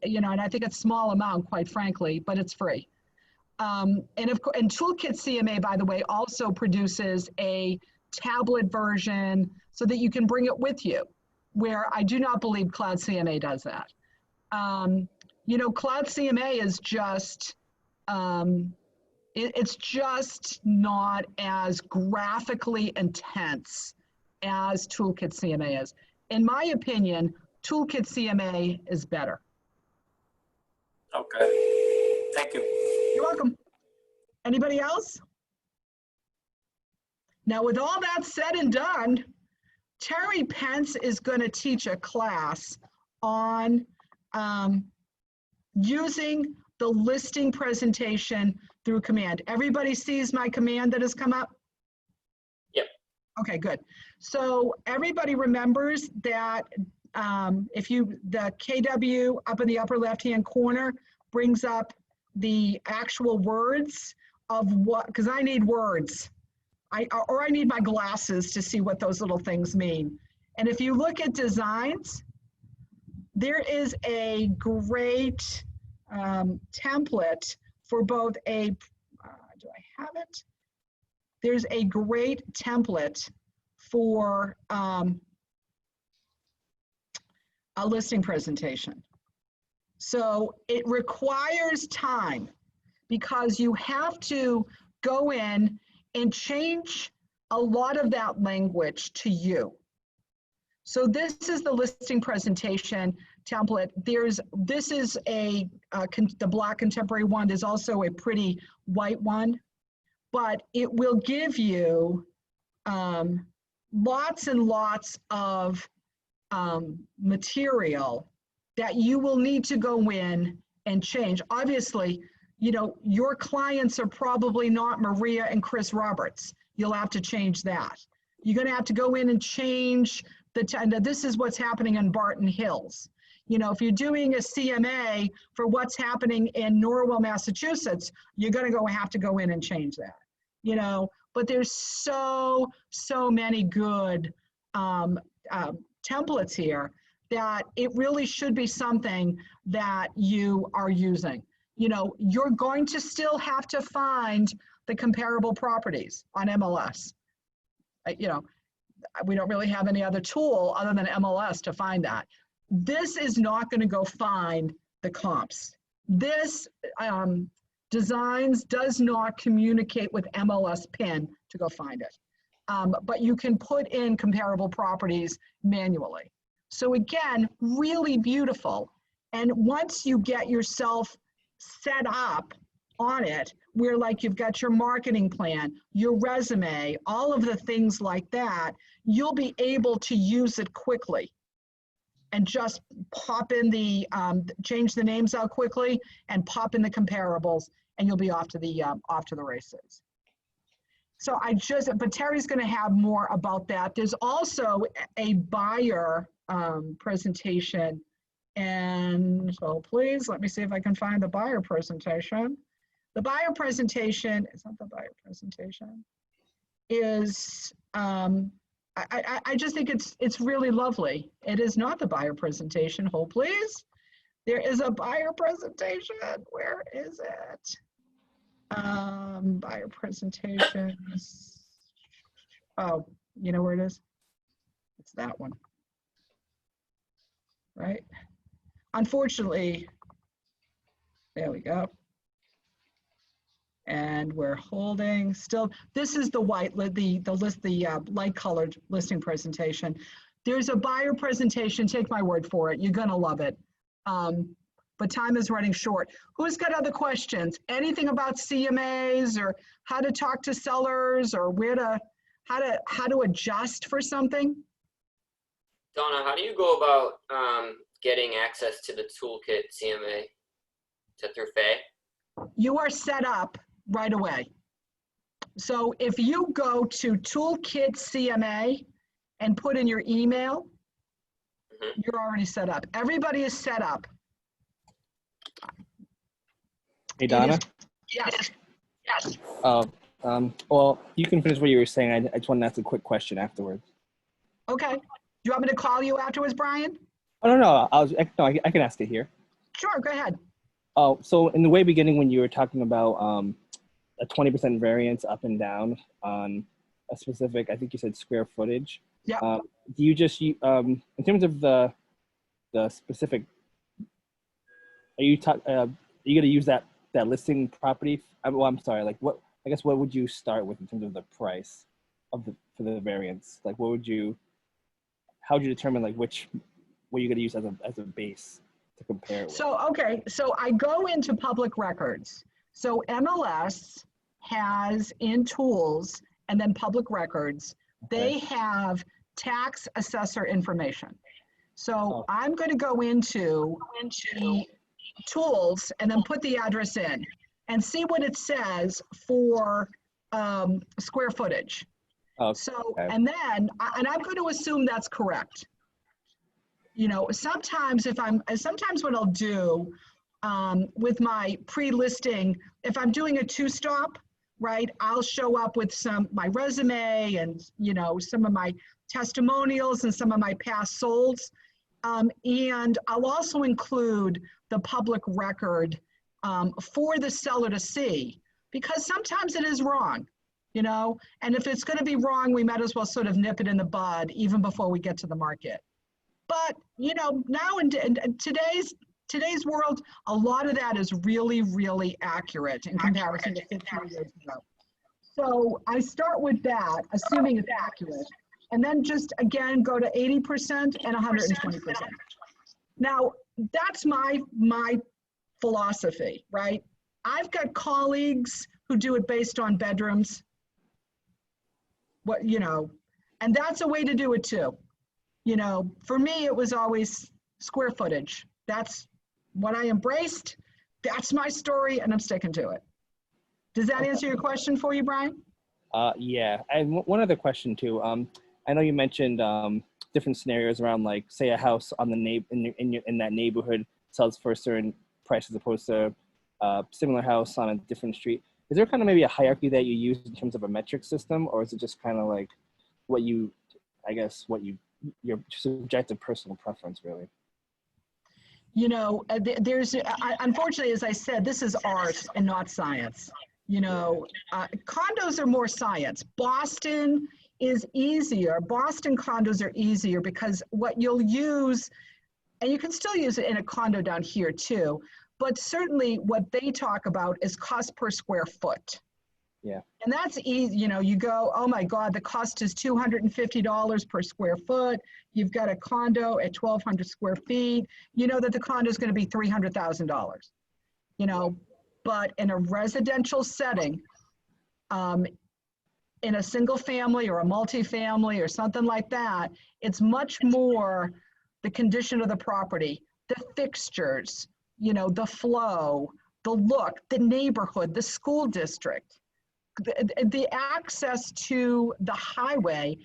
B: you know, and I think it's a small amount, quite frankly, but it's free. And Toolkit CMA, by the way, also produces a tablet version so that you can bring it with you, where I do not believe Cloud CMA does that. You know, Cloud CMA is just, it's just not as graphically intense as Toolkit CMA is. In my opinion, Toolkit CMA is better.
F: Okay, thank you.
B: You're welcome. Anybody else? Now, with all that said and done, Terry Pence is going to teach a class on using the listing presentation through command. Everybody sees my command that has come up?
C: Yep.
B: Okay, good. So everybody remembers that if the KW up in the upper left-hand corner brings up the actual words of what, because I need words. I need my glasses to see what those little things mean. And if you look at designs, there is a great template for both a, do I have it? There's a great template for a listing presentation. So it requires time because you have to go in and change a lot of that language to you. So this is the listing presentation template. This is the black contemporary one. There's also a pretty white one, but it will give you lots and lots of material that you will need to go in and change. Obviously, you know, your clients are probably not Maria and Chris Roberts. You'll have to change that. You're going to have to go in and change this is what's happening in Barton Hills. You know, if you're doing a CMA for what's happening in Norwell, Massachusetts, you're going to have to go in and change that. You know, but there's so many good templates here that it really should be something that you are using. You know, you're going to still have to find the comparable properties on MLS. You know, we don't really have any other tool other than MLS to find that. This is not going to go find the comps. This designs does not communicate with MLS PIN to go find it. But you can put in comparable properties manually. So again, really beautiful. And once you get yourself set up on it, where like you've got your marketing plan, your resume, all of the things like that, you'll be able to use it quickly and just pop in the, change the names out quickly and pop in the comparables, and you'll be off to the races. So but Terry's gonna have more about that. There's also a buyer presentation. And so please, let me see if I can find the buyer presentation. The buyer presentation, is that the buyer presentation? Is, I just think it's really lovely. It is not the buyer presentation, hold please. There is a buyer presentation, where is it? Buyer presentations. Oh, you know where it is? It's that one, right? Unfortunately, there we go. And we're holding still. This is the white, the light colored listing presentation. There's a buyer presentation. Take my word for it. You're gonna love it. But time is running short. Who's got other questions? Anything about CMAs or how to talk to sellers or where to how to adjust for something.
C: Donna, how do you go about getting access to the toolkit CMA? Is that through Faye?
B: You are set up right away. So if you go to Toolkit CMA and put in your email, you're already set up. Everybody is set up.
E: Hey, Donna?
B: Yes.
E: Well, you can finish what you were saying. I just want to ask a quick question afterwards.
B: Okay. Do you want me to call you afterwards, Brian?
E: Oh, no. I can ask it here.
B: Sure, go ahead.
E: Oh, so in the way beginning when you were talking about a 20% variance up and down on a specific, I think you said square footage.
B: Yeah.
E: Do you just, in terms of the specific, are you going to use that listing property? Well, I'm sorry, like what would you start with in terms of the price for the variance? Like how would you determine like what you're going to use as a base to compare it with?
B: So, okay, so I go into public records. So MLS has in tools and then public records, they have tax assessor information. So I'm going to go into the tools and then put the address in and see what it says for square footage. So, and then, and I'm going to assume that's correct. You know, sometimes what I'll do with my pre-listing, if I'm doing a two-stop, right, I'll show up with my resume and, you know, some of my testimonials and some of my past solds. And I'll also include the public record for the seller to see, because sometimes it is wrong, you know, and if it's going to be wrong, we might as well sort of nip it in the bud even before we get to the market. But, you know, now in today's world, a lot of that is really, really accurate in comparison to 15 years ago. So I start with that, assuming it's accurate, and then just, again, go to 80% and 120%. Now, that's my philosophy, right? I've got colleagues who do it based on bedrooms, you know, and that's a way to do it too. You know, for me, it was always square footage. That's what I embraced. That's my story, and I'm sticking to it. Does that answer your question for you, Brian?
E: Yeah. And one other question too. I know you mentioned different scenarios around, like, say a house on the in that neighborhood sells for a certain price as opposed to a similar house on a different street. Is there kind of maybe a hierarchy that you use in terms of a metric system, or is it just kind of like your subjective personal preference, really?
B: You know, unfortunately, as I said, this is art and not science. You know, condos are more science. Boston is easier. Boston condos are easier because what you'll use, and you can still use it in a condo down here too, but certainly what they talk about is cost per square foot.
E: Yeah.
B: And that's easy. You know, you go, oh my God, the cost is $250 per square foot. You've got a condo at 1,200 square feet. You know that the condo is going to be $300,000. You know, but in a residential setting, in a single family or a multifamily or something like that, it's much more the condition of the property, the fixtures, you know, the flow, the look, the neighborhood, the school district. The access to the highway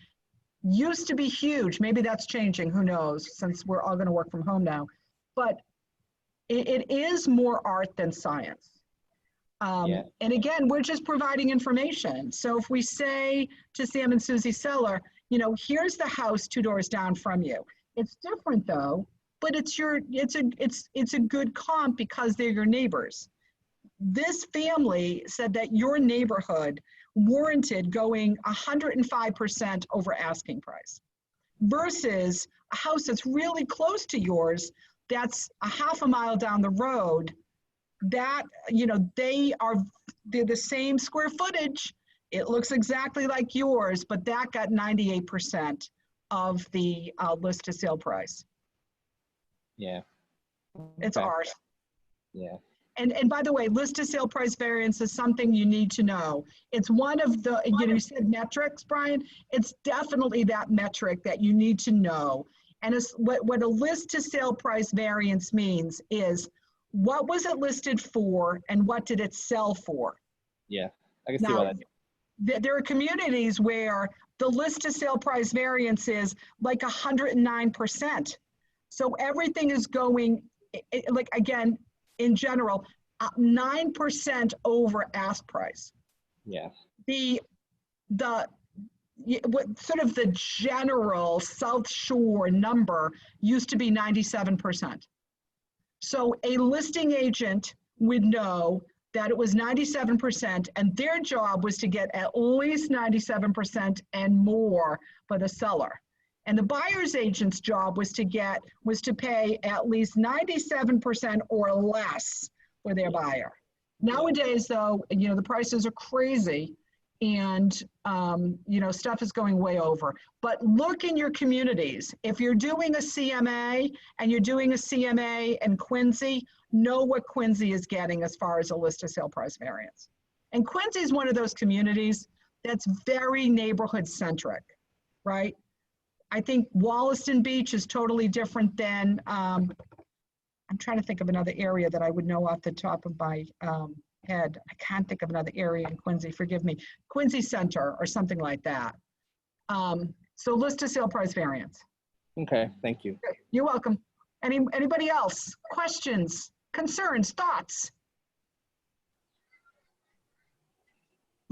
B: used to be huge. Maybe that's changing, who knows, since we're all going to work from home now. But it is more art than science. And again, we're just providing information. So if we say to Sam and Susie Seller, you know, here's the house 2 doors down from you. It's different though, but it's a good comp because they're your neighbors. This family said that your neighborhood warranted going 105% over asking price versus a house that's really close to yours, that's a half a mile down the road, that, you know, they're the same square footage. It looks exactly like yours, but that got 98% of the list to sale price.
E: Yeah.
B: It's
E: Okay.
B: art.
E: Yeah.
B: And by the way, list to sale price variance is something you need to know. It's one of the, you said metrics, Brian. It's definitely that metric that you need to know. And it's, what a list to sale price variance means is what was it listed for and what did it sell for?
E: Yeah, I can see
B: Now,
E: why that.
B: there are communities where the list to sale price variance is like 109%. So everything is going, like, again, in general, 9% over ask price.
E: Yeah.
B: What sort of the general South Shore number used to be 97%. So a listing agent would know that it was 97%, and their job was to get at least 97% and more for the seller. And the buyer's agent's job was to pay at least 97% or less for their buyer. Nowadays, though, the prices are crazy, and stuff is going way over. But look in your communities. If you're doing a CMA and you're doing a CMA in Quincy, know what Quincy is getting as far as a list of sale price variance. And Quincy is one of those communities that's very neighborhood centric, right? I think Wollaston Beach is totally different than, I'm trying to think of another area that I would know off the top of my head. I can't think of another area in Quincy, forgive me. Quincy Center or something like that. So list to sale price variance.
E: Okay, thank you.
B: You're welcome. Anybody else? Questions, concerns, thoughts?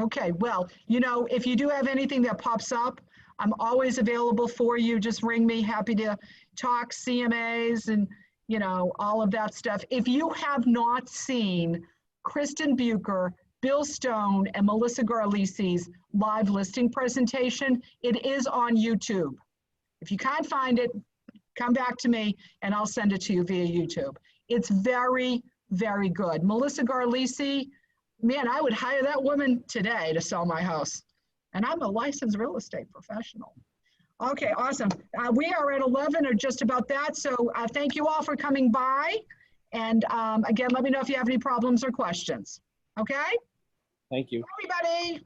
B: Okay, well, if you do have anything that pops up, I'm always available for you. Just ring me, happy to talk CMAs and, all of that stuff. If you have not seen Kristen Bucher, Bill Stone, and Melissa Garlisi's live listing presentation, it is on YouTube. If you can't find it, come back to me and I'll send it to you via YouTube. It's very, very good. Melissa Garlisi, man, I would hire that woman today to sell my house. And I'm a licensed real estate professional. Okay, awesome. We are at 11 or just about that. So thank you all for coming by. And again, let me know if you have any problems or questions. Okay?
E: Thank you.
B: Everybody.